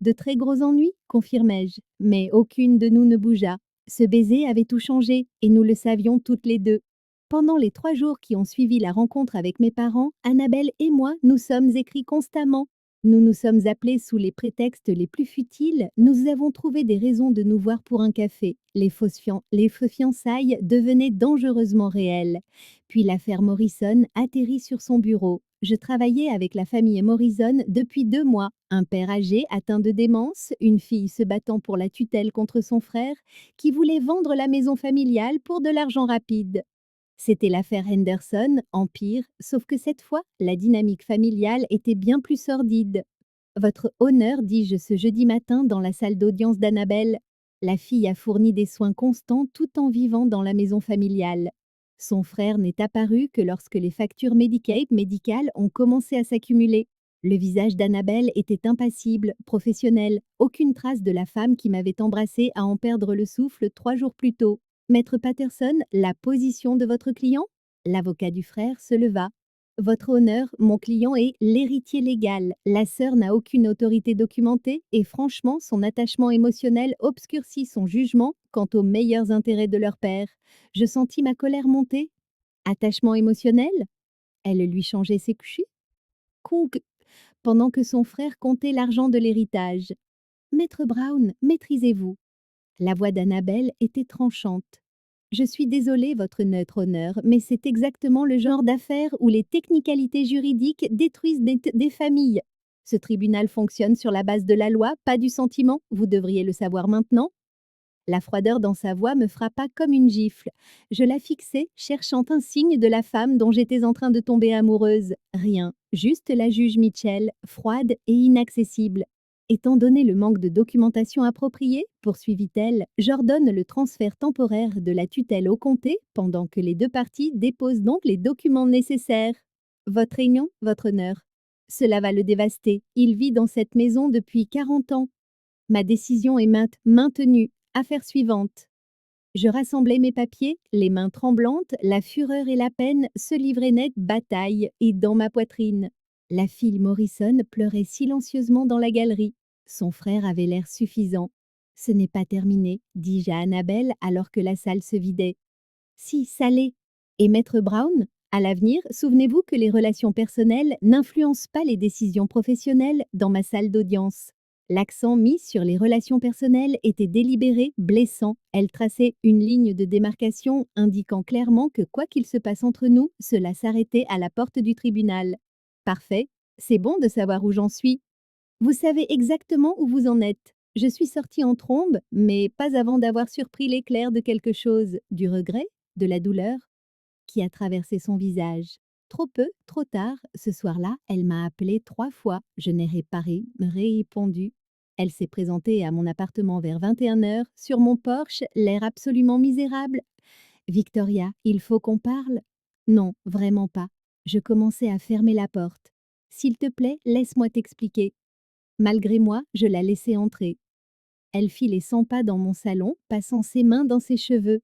De très gros ennuis, confirmai-je, mais aucune de nous ne bougea. Ce baiser avait tout changé, et nous le savions toutes les deux. Pendant les 3 jours qui ont suivi la rencontre avec mes parents, Annabelle et moi nous sommes écrits constamment. Nous nous sommes appelés sous les prétextes les plus futiles, nous avons trouvé des raisons de nous voir pour un café. Les fausses fiançailles devenaient dangereusement réelles. Puis l'affaire Morrison atterrit sur son bureau. Je travaillais avec la famille Morrison depuis 2 mois. Un père âgé atteint de démence, une fille se battant pour la tutelle contre son frère, qui voulait vendre la maison familiale pour de l'argent rapide. C'était l'affaire Henderson, en pire, sauf que cette fois, la dynamique familiale était bien plus sordide. Votre honneur, dis-je ce jeudi matin dans la salle d'audience d'Annabelle. La fille a fourni des soins constants tout en vivant dans la maison familiale. Son frère n'est apparu que lorsque les factures médicales ont commencé à s'accumuler. Le visage d'Annabelle était impassible, professionnel, aucune trace de la femme qui m'avait embrassée à en perdre le souffle 3 jours plus tôt. Maître Patterson, la position de votre client? L'avocat du frère se leva. Votre honneur, mon client est l'héritier légal. La sœur n'a aucune autorité documentée et franchement, son attachement émotionnel obscurcit son jugement quant aux meilleurs intérêts de leur père. Je sentis ma colère monter. Attachement émotionnel? Elle lui changeait ses couchus? Conque, pendant que son frère comptait l'argent de l'héritage. Maître Brown, maîtrisez-vous. La voix d'Annabelle était tranchante. Je suis désolée, votre neutre honneur, mais c'est exactement le genre d'affaire où les technicalités juridiques détruisent des familles. Ce tribunal fonctionne sur la base de la loi, pas du sentiment, vous devriez le savoir maintenant. La froideur dans sa voix me frappa comme une gifle. Je la fixai, cherchant un signe de la femme dont j'étais en train de tomber amoureuse. Rien, juste la juge Mitchell, froide et inaccessible. Étant donné le manque de documentation appropriée, poursuivit-elle, j'ordonne le transfert temporaire de la tutelle au comté pendant que les 2 parties déposent donc les documents nécessaires. Votre réunion, votre honneur. Cela va le dévaster. Il vit dans cette maison depuis 40 ans. Ma décision est maintenue. Affaire suivante. Je rassemblai mes papiers, les mains tremblantes, la fureur et la peine se livraient net bataille et dans ma poitrine. La fille Morrison pleurait silencieusement dans la galerie. Son frère avait l'air suffisant. Ce n'est pas terminé, dis-je à Annabelle alors que la salle se vidait. Si, ça l'est. Et maître Brown, à l'avenir, souvenez-vous que les relations personnelles n'influencent pas les décisions professionnelles dans ma salle d'audience. L'accent mis sur les relations personnelles était délibéré, blessant. Elle traçait une ligne de démarcation indiquant clairement que quoi qu'il se passe entre nous, cela s'arrêtait à la porte du tribunal. Parfait, c'est bon de savoir où j'en suis. Vous savez exactement où vous en êtes. Je suis sortie en trombe, mais pas avant d'avoir surpris l'éclair de quelque chose, du regret, de la douleur, qui a traversé son visage. Trop peu, trop tard, ce soir-là, elle m'a appelé 3 fois. Je n'ai répondu. Elle s'est présentée à mon appartement vers 21 heures, sur mon porche, l'air absolument misérable. Victoria, il faut qu'on parle? Non, vraiment pas. Je commençais à fermer la porte. S'il te plaît, laisse-moi t'expliquer. Malgré moi, je la laissai entrer. Elle fit les 100 pas dans mon salon, passant ses mains dans ses cheveux.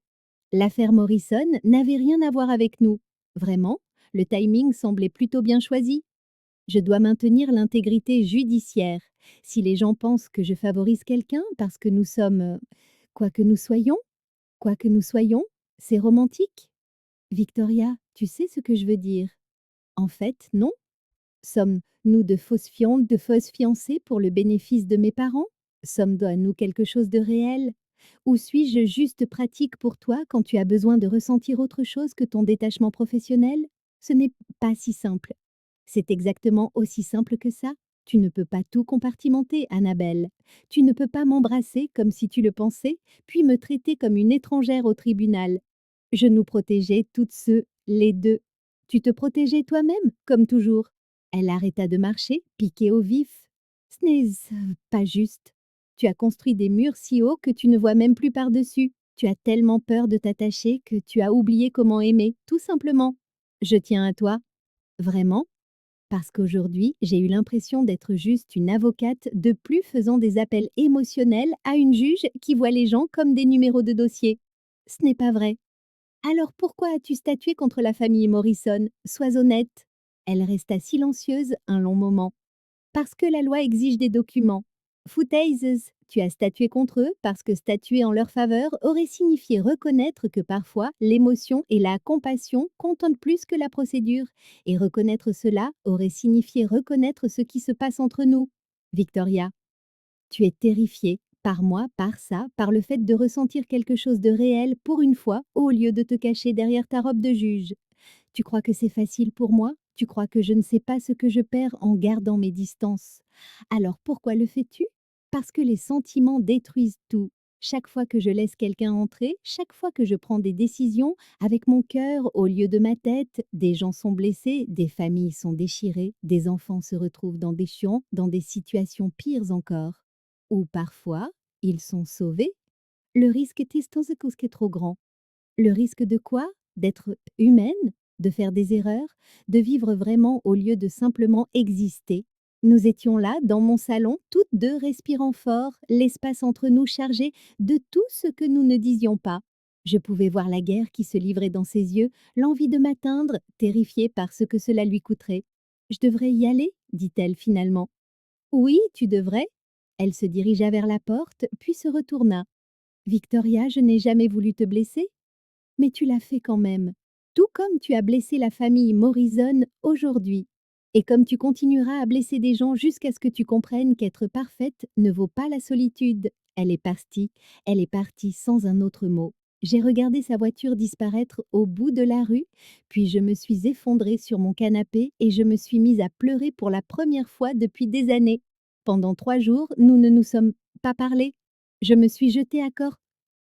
L'affaire Morrison n'avait rien à voir avec nous. Vraiment, le timing semblait plutôt bien choisi. Je dois maintenir l'intégrité judiciaire. Si les gens pensent que je favorise quelqu'un parce que nous sommes, quoi que nous soyons, quoi que nous soyons, c'est romantique. Victoria, tu sais ce que je veux dire. En fait, non. Sommes-nous de fausses fiantes, de fausses fiancées pour le bénéfice de mes parents? Sommes-nous quelque chose de réel? Ou suis-je juste pratique pour toi quand tu as besoin de ressentir autre chose que ton détachement professionnel? Ce n'est pas si simple. C'est exactement aussi simple que ça. Tu ne peux pas tout compartimenter, Annabelle. Tu ne peux pas m'embrasser comme si tu le pensais, puis me traiter comme une étrangère au tribunal. Je nous protégeais toutes les deux. Tu te protégeais toi-même, comme toujours. Elle arrêta de marcher, piquée au vif. Ce n'est pas juste. Tu as construit des murs si hauts que tu ne vois même plus par-dessus. Tu as tellement peur de t'attacher que tu as oublié comment aimer, tout simplement. Je tiens à toi. Vraiment? Parce qu'aujourd'hui, j'ai eu l'impression d'être juste une avocate de plus faisant des appels émotionnels à une juge qui voit les gens comme des numéros de dossier. Ce n'est pas vrai. Alors pourquoi as-tu statué contre la famille Morrison? Sois honnête. Elle resta silencieuse un long moment. Parce que la loi exige des documents. Foutaises, tu as statué contre eux parce que statuer en leur faveur aurait signifié reconnaître que parfois l'émotion et la compassion comptent plus que la procédure, et reconnaître cela aurait signifié reconnaître ce qui se passe entre nous. Victoria, tu es terrifiée, par moi, par ça, par le fait de ressentir quelque chose de réel pour une fois, au lieu de te cacher derrière ta robe de juge. Tu crois que c'est facile pour moi? Tu crois que je ne sais pas ce que je perds en gardant mes distances? Alors pourquoi le fais-tu? Parce que les sentiments détruisent tout. Chaque fois que je laisse quelqu'un entrer, chaque fois que je prends des décisions avec mon cœur au lieu de ma tête, des gens sont blessés, des familles sont déchirées, des enfants se retrouvent dans des chiens, dans des situations pires encore. Ou parfois, ils sont sauvés. Le risque est trop grand. Le risque de quoi? D'être humaine, de faire des erreurs, de vivre vraiment au lieu de simplement exister. Nous étions là, dans mon salon, toutes deux respirant fort, l'espace entre nous chargé de tout ce que nous ne disions pas. Je pouvais voir la guerre qui se livrait dans ses yeux, l'envie de m'atteindre, terrifiée par ce que cela lui coûterait. Je devrais y aller, dit-elle finalement. Oui, tu devrais. Elle se dirigea vers la porte, puis se retourna. Victoria, je n'ai jamais voulu te blesser. Mais tu l'as fait quand même, tout comme tu as blessé la famille Morrison aujourd'hui. Et comme tu continueras à blesser des gens jusqu'à ce que tu comprennes qu'être parfaite ne vaut pas la solitude. Elle est partie sans un autre mot. J'ai regardé sa voiture disparaître au bout de la rue, puis je me suis effondrée sur mon canapé et je me suis mise à pleurer pour la première fois depuis des années. Pendant 3 jours, nous ne nous sommes pas parlé. Je me suis jetée à corps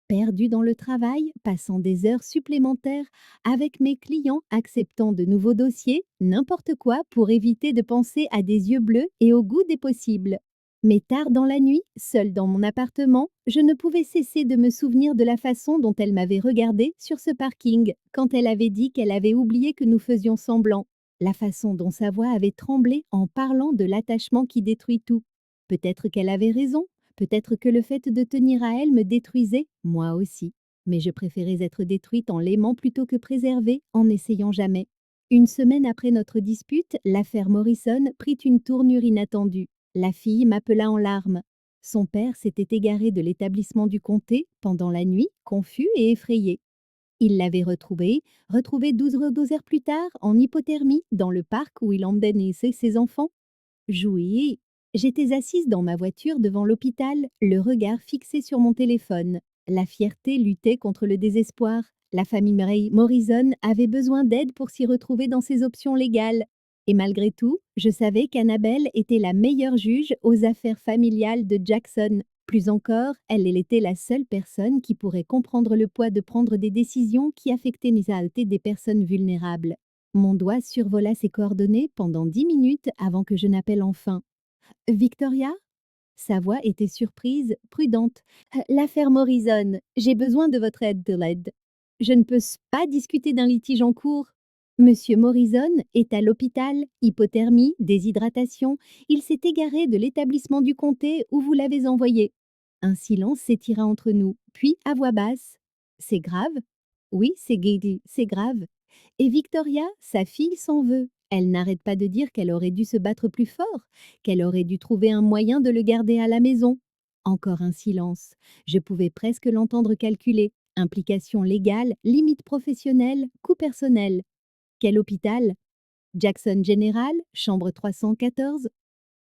perdue dans le travail, passant des heures supplémentaires avec mes clients, acceptant de nouveaux dossiers, n'importe quoi pour éviter de penser à des yeux bleus et au goût des possibles. Mais tard dans la nuit, seule dans mon appartement, je ne pouvais cesser de me souvenir de la façon dont elle m'avait regardée sur ce parking quand elle avait dit qu'elle avait oublié que nous faisions semblant. La façon dont sa voix avait tremblé en parlant de l'attachement qui détruit tout. Peut-être qu'elle avait raison, peut-être que le fait de tenir à elle me détruisait, moi aussi. Mais je préférais être détruite en l'aimant plutôt que préservée en n'essayant jamais. Une semaine après notre dispute, l'affaire Morrison prit une tournure inattendue. La fille m'appela en larmes. Son père s'était égaré de l'établissement du comté pendant la nuit, confus et effrayé. Il l'avait retrouvé 12 heures plus tard en hypothermie dans le parc où il emmenait ses enfants. Jouer. J'étais assise dans ma voiture devant l'hôpital, le regard fixé sur mon téléphone. La fierté luttait contre le désespoir. La famille Morrison avait besoin d'aide pour s'y retrouver dans ses options légales. Et malgré tout, je savais qu'Annabelle était la meilleure juge aux affaires familiales de Jackson. Plus encore, elle était la seule personne qui pourrait comprendre le poids de prendre des décisions qui affectaient les santé des personnes vulnérables. Mon doigt survola ses coordonnées pendant 10 minutes avant que je n'appelle enfin. Victoria? Sa voix était surprise, prudente. L'affaire Morrison, j'ai besoin de votre aide, de l'aide. Je ne peux pas discuter d'un litige en cours. Monsieur Morrison est à l'hôpital, hypothermie, déshydratation. Il s'est égaré de l'établissement du comté où vous l'avez envoyé. Un silence s'étira entre nous, puis à voix basse. C'est grave? Oui, c'est grave. Et Victoria, sa fille, s'en veut. Elle n'arrête pas de dire qu'elle aurait dû se battre plus fort, qu'elle aurait dû trouver un moyen de le garder à la maison. Encore un silence. Je pouvais presque l'entendre calculer. Implication légale, limite professionnelle, coût personnel. Quel hôpital? Jackson General, chambre 314.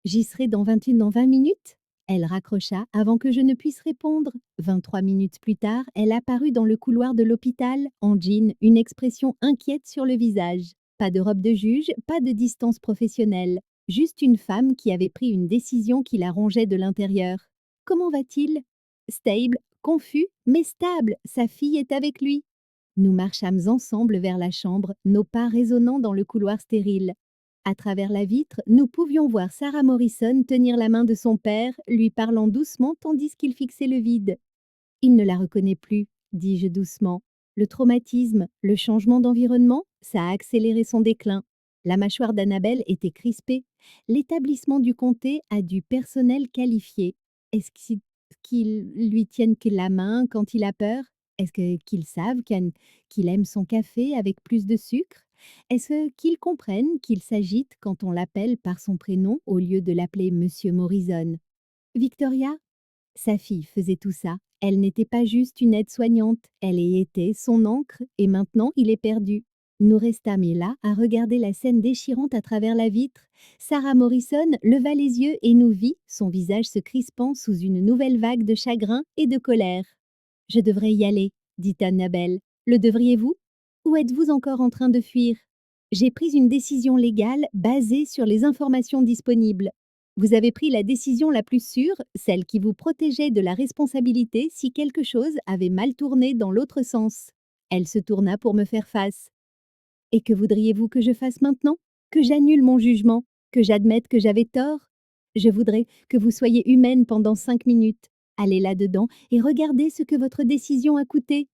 J'y serai dans 20 minutes? Elle raccrocha avant que je ne puisse répondre. 23 minutes plus tard, elle apparut dans le couloir de l'hôpital, en jean, une expression inquiète sur le visage. Pas de robe de juge, pas de distance professionnelle. Juste une femme qui avait pris une décision qui la rongeait de l'intérieur. Comment va-t-il? Stable, confus, mais stable. Sa fille est avec lui. Nous marchâmes ensemble vers la chambre, nos pas résonnant dans le couloir stérile. À travers la vitre, nous pouvions voir Sarah Morrison tenir la main de son père, lui parlant doucement tandis qu'il fixait le vide. Il ne la reconnaît plus, dis-je doucement. Le traumatisme, le changement d'environnement, ça a accéléré son déclin. La mâchoire d'Annabelle était crispée. L'établissement du comté a du personnel qualifié. Est-ce qu'ils lui tiennent que la main quand il a peur? Qu'ils savent qu'il aime son café avec plus de sucre? Est-ce qu'ils comprennent qu'il s'agite quand on l'appelle par son prénom au lieu de l'appeler Monsieur Morrison? Victoria? Sa fille faisait tout ça. Elle n'était pas juste une aide-soignante, elle y était son ancre, et maintenant il est perdu. Nous restâmes là à regarder la scène déchirante à travers la vitre. Sarah Morrison leva les yeux et nous vit, son visage se crispant sous une nouvelle vague de chagrin et de colère. Je devrais y aller, dit Annabelle. Le devriez-vous? Ou êtes-vous encore en train de fuir? J'ai pris une décision légale basée sur les informations disponibles. Vous avez pris la décision la plus sûre, celle qui vous protégeait de la responsabilité si quelque chose avait mal tourné dans l'autre sens. Elle se tourna pour me faire face. Et que voudriez-vous que je fasse maintenant? Que j'annule mon jugement? Que j'admette que j'avais tort? Je voudrais que vous soyez humaine pendant 5 minutes. Allez là-dedans et regardez ce que votre décision a coûté.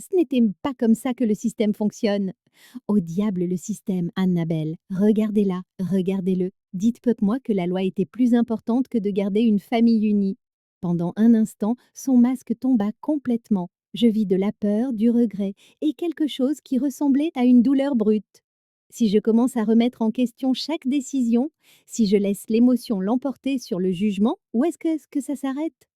Ce n'était pas comme ça que le système fonctionne. Au diable le système, Annabelle. Regardez-la, regardez-le. Dites-moi que la loi était plus importante que de garder une famille unie. Pendant un instant, son masque tomba complètement. Je vis de la peur, du regret et quelque chose qui ressemblait à une douleur brute. Si je commence à remettre en question chaque décision, si je laisse l'émotion l'emporter sur le jugement, où est-ce que ça s'arrête?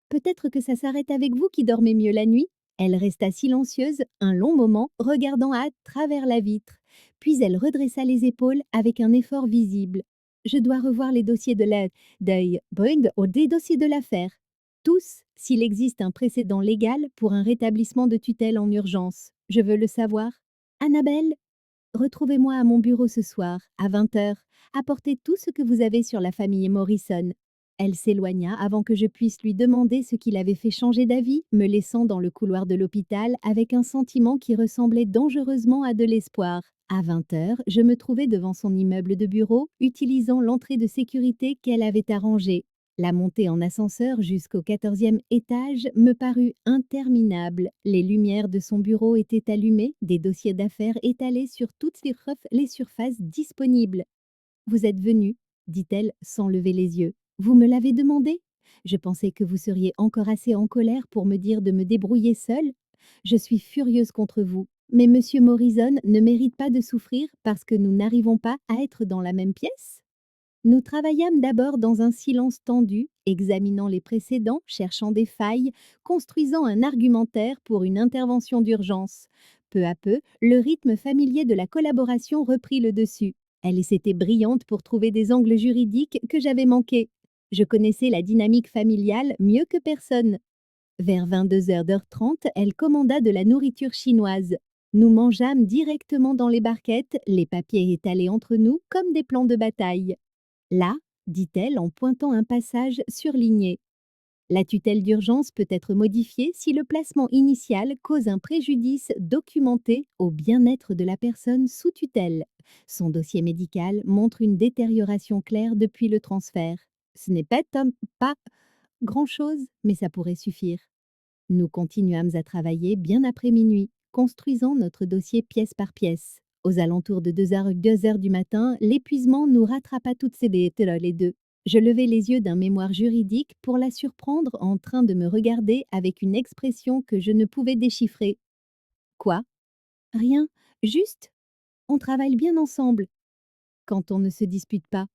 Peut-être que ça s'arrête avec vous qui dormez mieux la nuit? Elle resta silencieuse un long moment, regardant à travers la vitre. Puis elle redressa les épaules avec un effort visible. Je dois revoir les dossiers de deuil, ou des dossiers de l'affaire. Tous, s'il existe un précédent légal pour un rétablissement de tutelle en urgence. Je veux le savoir. Annabelle, retrouvez-moi à mon bureau ce soir, à 20 h. Apportez tout ce que vous avez sur la famille Morrison. Elle s'éloigna avant que je puisse lui demander ce qui l'avait fait changer d'avis, me laissant dans le couloir de l'hôpital avec un sentiment qui ressemblait dangereusement à de l'espoir. À 20 h, je me trouvais devant son immeuble de bureau, utilisant l'entrée de sécurité qu'elle avait arrangée. La montée en ascenseur jusqu'au 14e étage me parut interminable. Les lumières de son bureau étaient allumées, des dossiers d'affaires étalés sur toutes les surfaces disponibles. Vous êtes venu, dit-elle sans lever les yeux. Vous me l'avez demandé? Je pensais que vous seriez encore assez en colère pour me dire de me débrouiller seule. Je suis furieuse contre vous. Mais Monsieur Morrison ne mérite pas de souffrir parce que nous n'arrivons pas à être dans la même pièce? Nous travaillâmes d'abord dans un silence tendu, examinant les précédents, cherchant des failles, construisant un argumentaire pour une intervention d'urgence. Peu à peu, le rythme familier de la collaboration reprit le dessus. Elle s'était brillante pour trouver des angles juridiques que j'avais manqués. Je connaissais la dynamique familiale mieux que personne. Vers 22h30, elle commanda de la nourriture chinoise. Nous mangeâmes directement dans les barquettes, les papiers étalés entre nous comme des plans de bataille. Là, dit-elle en pointant un passage surligné. La tutelle d'urgence peut être modifiée si le placement initial cause un préjudice documenté au bien-être de la personne sous tutelle. Son dossier médical montre une détérioration claire depuis le transfert. Ce n'est pas grand-chose, mais ça pourrait suffire. Nous continuâmes à travailler bien après minuit, construisant notre dossier pièce par pièce. Aux alentours de 2 heures du matin, l'épuisement nous rattrapa toutes les deux. Je levai les yeux d'un mémoire juridique pour la surprendre en train de me regarder avec une expression que je ne pouvais déchiffrer. Quoi? Rien, juste, on travaille bien ensemble, quand on ne se dispute pas.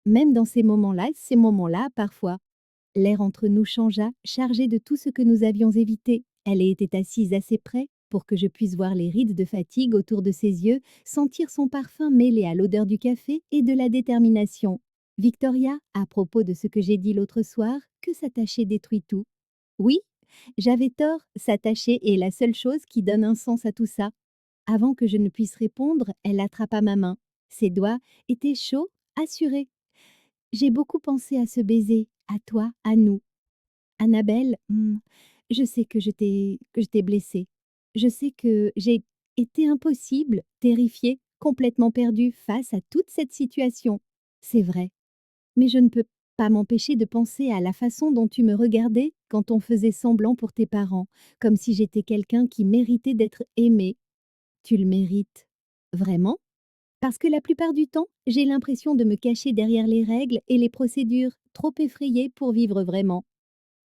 Même dans ces moments-là, parfois. L'air entre nous changea, chargé de tout ce que nous avions évité. Elle était assise assez près pour que je puisse voir les rides de fatigue autour de ses yeux, sentir son parfum mêlé à l'odeur du café et de la détermination. Victoria, à propos de ce que j'ai dit l'autre soir, que s'attacher détruit tout. Oui, j'avais tort, s'attacher est la seule chose qui donne un sens à tout ça. Avant que je ne puisse répondre, elle attrapa ma main. Ses doigts étaient chauds, assurés. J'ai beaucoup pensé à ce baiser, à toi, à nous. Annabelle, je sais que je t'ai blessée. Je sais que j'ai été impossible, terrifiée, complètement perdue face à toute cette situation. C'est vrai, mais je ne peux pas m'empêcher de penser à la façon dont tu me regardais quand on faisait semblant pour tes parents, comme si j'étais quelqu'un qui méritait d'être aimé. Tu le mérites. Vraiment? Parce que la plupart du temps, j'ai l'impression de me cacher derrière les règles et les procédures, trop effrayée pour vivre vraiment.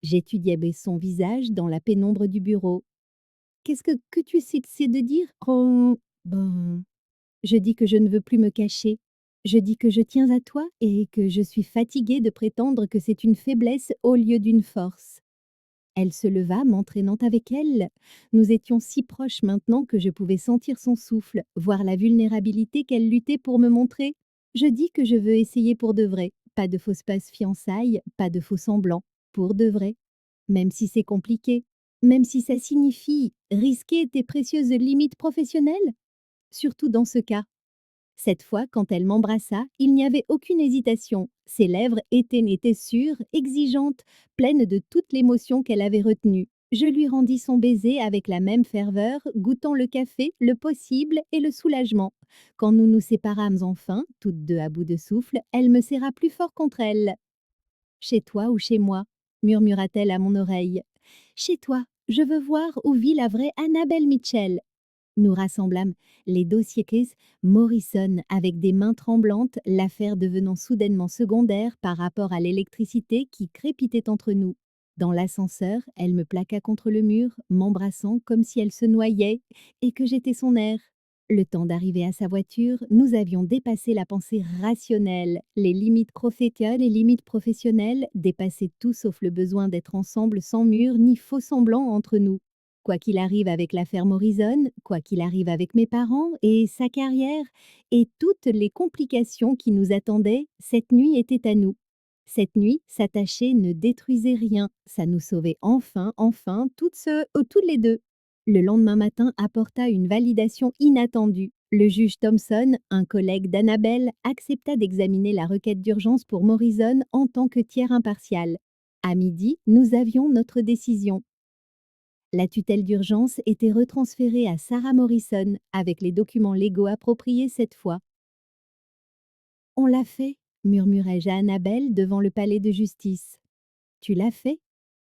J'étudiais son visage dans la pénombre du bureau. Qu'est-ce que tu essaies de dire? Oh, ben, je dis que je ne veux plus me cacher. Je dis que je tiens à toi et que je suis fatiguée de prétendre que c'est une faiblesse au lieu d'une force. Elle se leva, m'entraînant avec elle. Nous étions si proches maintenant que je pouvais sentir son souffle, voir la vulnérabilité qu'elle luttait pour me montrer. Je dis que je veux essayer pour de vrai. Pas de fausses passes fiançailles, pas de faux semblants. Pour de vrai. Même si c'est compliqué. Même si ça signifie risquer tes précieuses limites professionnelles. Surtout dans ce cas. Cette fois, quand elle m'embrassa, il n'y avait aucune hésitation. Ses lèvres étaient sûres, exigeantes, pleines de toute l'émotion qu'elle avait retenue. Je lui rendis son baiser avec la même ferveur, goûtant le café, le possible et le soulagement. Quand nous nous séparâmes enfin, toutes deux à bout de souffle, elle me serra plus fort contre elle. Chez toi ou chez moi, murmura-t-elle à mon oreille. Chez toi, je veux voir où vit la vraie Annabelle Mitchell. Nous rassemblâmes les dossiers Case Morrison avec des mains tremblantes, l'affaire devenant soudainement secondaire par rapport à l'électricité qui crépitait entre nous. Dans l'ascenseur, elle me plaqua contre le mur, m'embrassant comme si elle se noyait et que j'étais son air. Le temps d'arriver à sa voiture, nous avions dépassé la pensée rationnelle, les limites professionnelles et limites professionnelles, dépassé tout sauf le besoin d'être ensemble sans mur ni faux semblant entre nous. Quoi qu'il arrive avec l'affaire Morrison, quoi qu'il arrive avec mes parents et sa carrière et toutes les complications qui nous attendaient, cette nuit était à nous. Cette nuit, s'attacher ne détruisait rien, ça nous sauvait enfin, toutes les deux. Le lendemain matin apporta une validation inattendue. Le juge Thompson, un collègue d'Annabelle, accepta d'examiner la requête d'urgence pour Morrison en tant que tiers impartial. À midi, nous avions notre décision. La tutelle d'urgence était retransférée à Sarah Morrison avec les documents légaux appropriés cette fois. On l'a fait, murmurai-je à Annabelle devant le palais de justice. Tu l'as fait?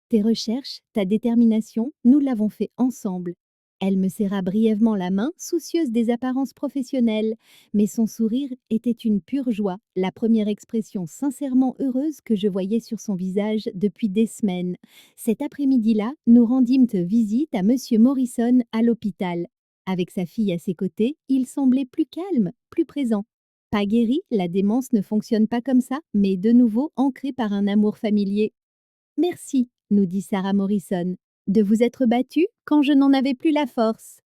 Tes recherches, ta détermination, nous l'avons fait ensemble. Elle me serra brièvement la main, soucieuse des apparences professionnelles, mais son sourire était une pure joie, la première expression sincèrement heureuse que je voyais sur son visage depuis des semaines. Cet après-midi-là, nous rendîmes visite à Monsieur Morrison à l'hôpital. Avec sa fille à ses côtés, il semblait plus calme, plus présent. Pas guéri, la démence ne fonctionne pas comme ça, mais de nouveau ancrée par un amour familier. Merci, nous dit Sarah Morrison, de vous être battue quand je n'en avais plus la force.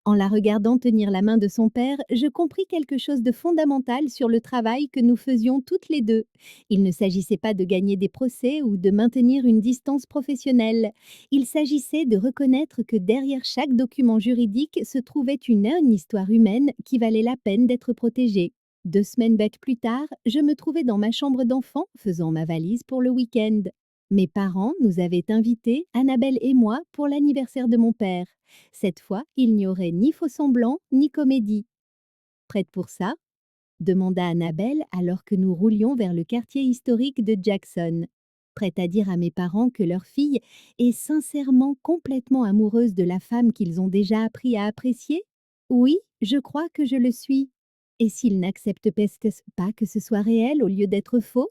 En la regardant tenir la main de son père, je compris quelque chose de fondamental sur le travail que nous faisions toutes les deux. Il ne s'agissait pas de gagner des procès ou de maintenir une distance professionnelle. Il s'agissait de reconnaître que derrière chaque document juridique se trouvait une histoire humaine qui valait la peine d'être protégée. 2 semaines plus tard, je me trouvais dans ma chambre d'enfant, faisant ma valise pour le week-end. Mes parents nous avaient invités, Annabelle et moi, pour l'anniversaire de mon père. Cette fois, il n'y aurait ni faux-semblant, ni comédie. Prête pour ça? Demanda Annabelle alors que nous roulions vers le quartier historique de Jackson. Prête à dire à mes parents que leur fille est sincèrement complètement amoureuse de la femme qu'ils ont déjà appris à apprécier? Oui, je crois que je le suis. Et s'ils n'acceptent pas que ce soit réel au lieu d'être faux?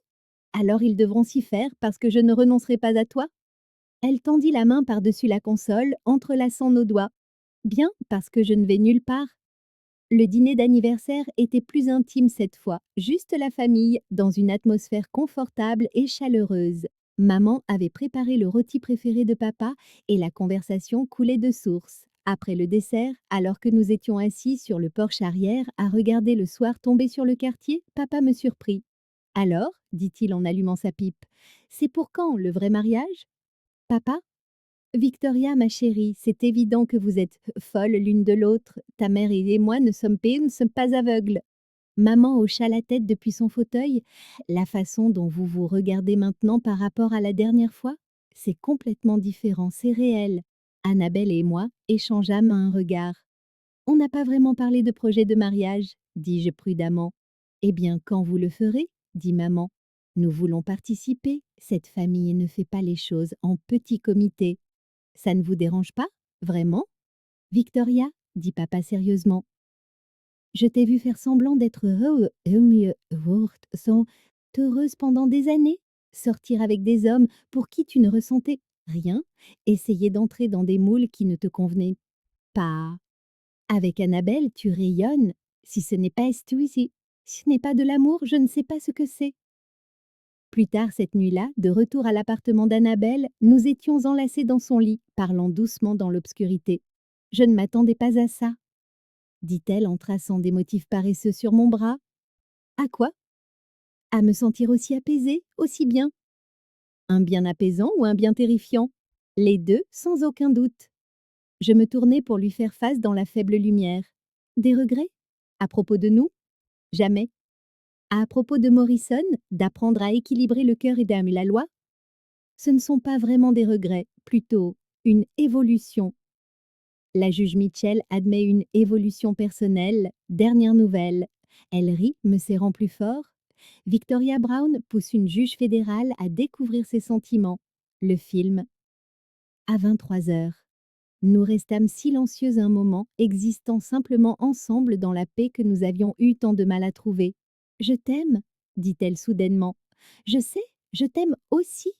Alors ils devront s'y faire parce que je ne renoncerai pas à toi? Elle tendit la main par-dessus la console, entrelaçant nos doigts. Bien, parce que je ne vais nulle part. Le dîner d'anniversaire était plus intime cette fois, juste la famille, dans une atmosphère confortable et chaleureuse. Maman avait préparé le rôti préféré de papa et la conversation coulait de source. Après le dessert, alors que nous étions assis sur le porche arrière à regarder le soir tomber sur le quartier, papa me surprit. Alors, dit-il en allumant sa pipe, c'est pour quand le vrai mariage? Papa? Victoria, ma chérie, c'est évident que vous êtes folles l'une de l'autre. Ta mère et moi ne sommes pas aveugles. Maman hocha la tête depuis son fauteuil. La façon dont vous vous regardez maintenant par rapport à la dernière fois, c'est complètement différent, c'est réel. Annabelle et moi échangeâmes un regard. On n'a pas vraiment parlé de projet de mariage, dis-je prudemment. Eh bien, quand vous le ferez, dit maman. Nous voulons participer. Cette famille ne fait pas les choses en petit comité. Ça ne vous dérange pas, vraiment? Victoria, dit papa sérieusement. Je t'ai vu faire semblant d'être heureuse pendant des années. Sortir avec des hommes pour qui tu ne ressentais rien. Essayer d'entrer dans des moules qui ne te convenaient pas. Avec Annabelle, tu rayonnes. Si ce n'est pas si ce n'est pas de l'amour, je ne sais pas ce que c'est. Plus tard cette nuit-là, de retour à l'appartement d'Annabelle, nous étions enlacés dans son lit, parlant doucement dans l'obscurité. Je ne m'attendais pas à ça, dit-elle en traçant des motifs paresseux sur mon bras. À quoi? À me sentir aussi apaisée, aussi bien. Un bien apaisant ou un bien terrifiant? Les deux, sans aucun doute. Je me tournai pour lui faire face dans la faible lumière. Des regrets? À propos de nous? Jamais. À propos de Morrison, d'apprendre à équilibrer le cœur et d'aimer la loi? Ce ne sont pas vraiment des regrets, plutôt une évolution. La juge Mitchell admet une évolution personnelle. Dernière nouvelle. Elle rit, me serrant plus fort. Victoria Brown pousse une juge fédérale à découvrir ses sentiments. Le film. À 23 heures. Nous restâmes silencieux un moment, existant simplement ensemble dans la paix que nous avions eu tant de mal à trouver. Je t'aime, dit-elle soudainement. Je sais, je t'aime aussi.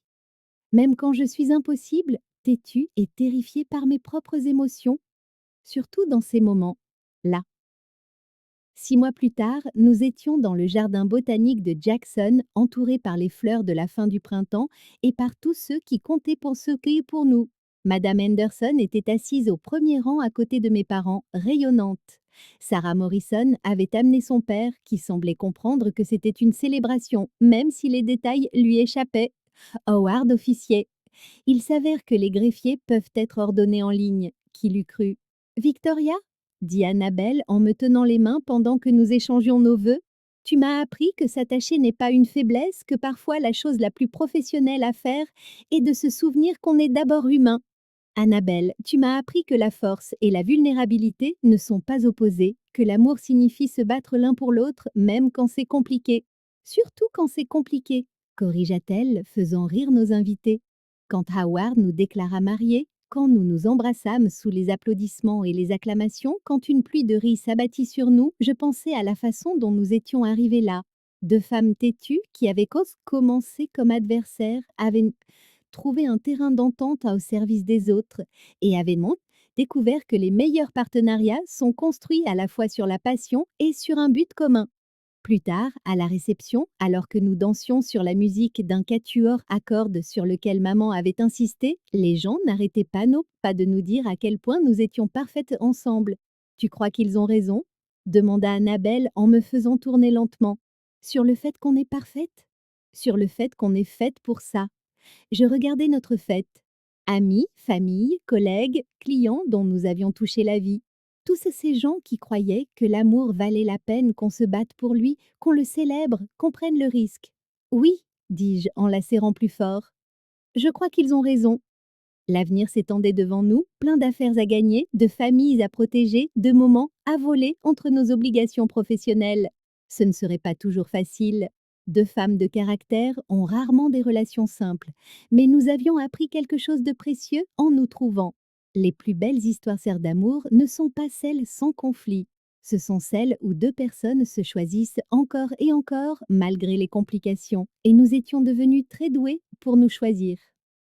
Même quand je suis impossible, têtue et terrifiée par mes propres émotions, surtout dans ces moments-là. 6 mois plus tard, nous étions dans le jardin botanique de Jackson, entourés par les fleurs de la fin du printemps et par tous ceux qui comptaient pour s'occuper pour nous. Madame Henderson était assise au premier rang à côté de mes parents, rayonnante. Sarah Morrison avait amené son père, qui semblait comprendre que c'était une célébration, même si les détails lui échappaient. Howard officiait. Il s'avère que les greffiers peuvent être ordonnés en ligne. Qui l'eût cru? Victoria, dit Annabelle en me tenant les mains pendant que nous échangions nos vœux, tu m'as appris que s'attacher n'est pas une faiblesse, que parfois la chose la plus professionnelle à faire est de se souvenir qu'on est d'abord humain. Annabelle, tu m'as appris que la force et la vulnérabilité ne sont pas opposées, que l'amour signifie se battre l'un pour l'autre, même quand c'est compliqué. Surtout quand c'est compliqué, corrigea-t-elle, faisant rire nos invités. Quand Howard nous déclara mariés, quand nous nous embrassâmes sous les applaudissements et les acclamations, quand une pluie de rires s'abattit sur nous, je pensais à la façon dont nous étions arrivés là. Deux femmes têtues qui avaient commencé comme adversaires, avaient trouvé un terrain d'entente au service des autres et avaient découvert que les meilleurs partenariats sont construits à la fois sur la passion et sur un but commun. Plus tard, à la réception, alors que nous dansions sur la musique d'un quatuor à cordes sur lequel maman avait insisté, les gens n'arrêtaient pas de nous dire à quel point nous étions parfaites ensemble. Tu crois qu'ils ont raison demanda Annabelle en me faisant tourner lentement. Sur le fait qu'on est parfaite? Sur le fait qu'on est faite pour ça. Je regardais notre fête. Amis, famille, collègues, clients dont nous avions touché la vie. Tous ces gens qui croyaient que l'amour valait la peine qu'on se batte pour lui, qu'on le célèbre, qu'on prenne le risque. Oui, dis-je en la serrant plus fort. Je crois qu'ils ont raison. L'avenir s'étendait devant nous, plein d'affaires à gagner, de familles à protéger, de moments à voler entre nos obligations professionnelles. Ce ne serait pas toujours facile. Deux femmes de caractère ont rarement des relations simples, mais nous avions appris quelque chose de précieux en nous trouvant. Les plus belles histoires d'amour ne sont pas celles sans conflit. Ce sont celles où deux personnes se choisissent encore et encore malgré les complications, et nous étions devenus très doués pour nous choisir.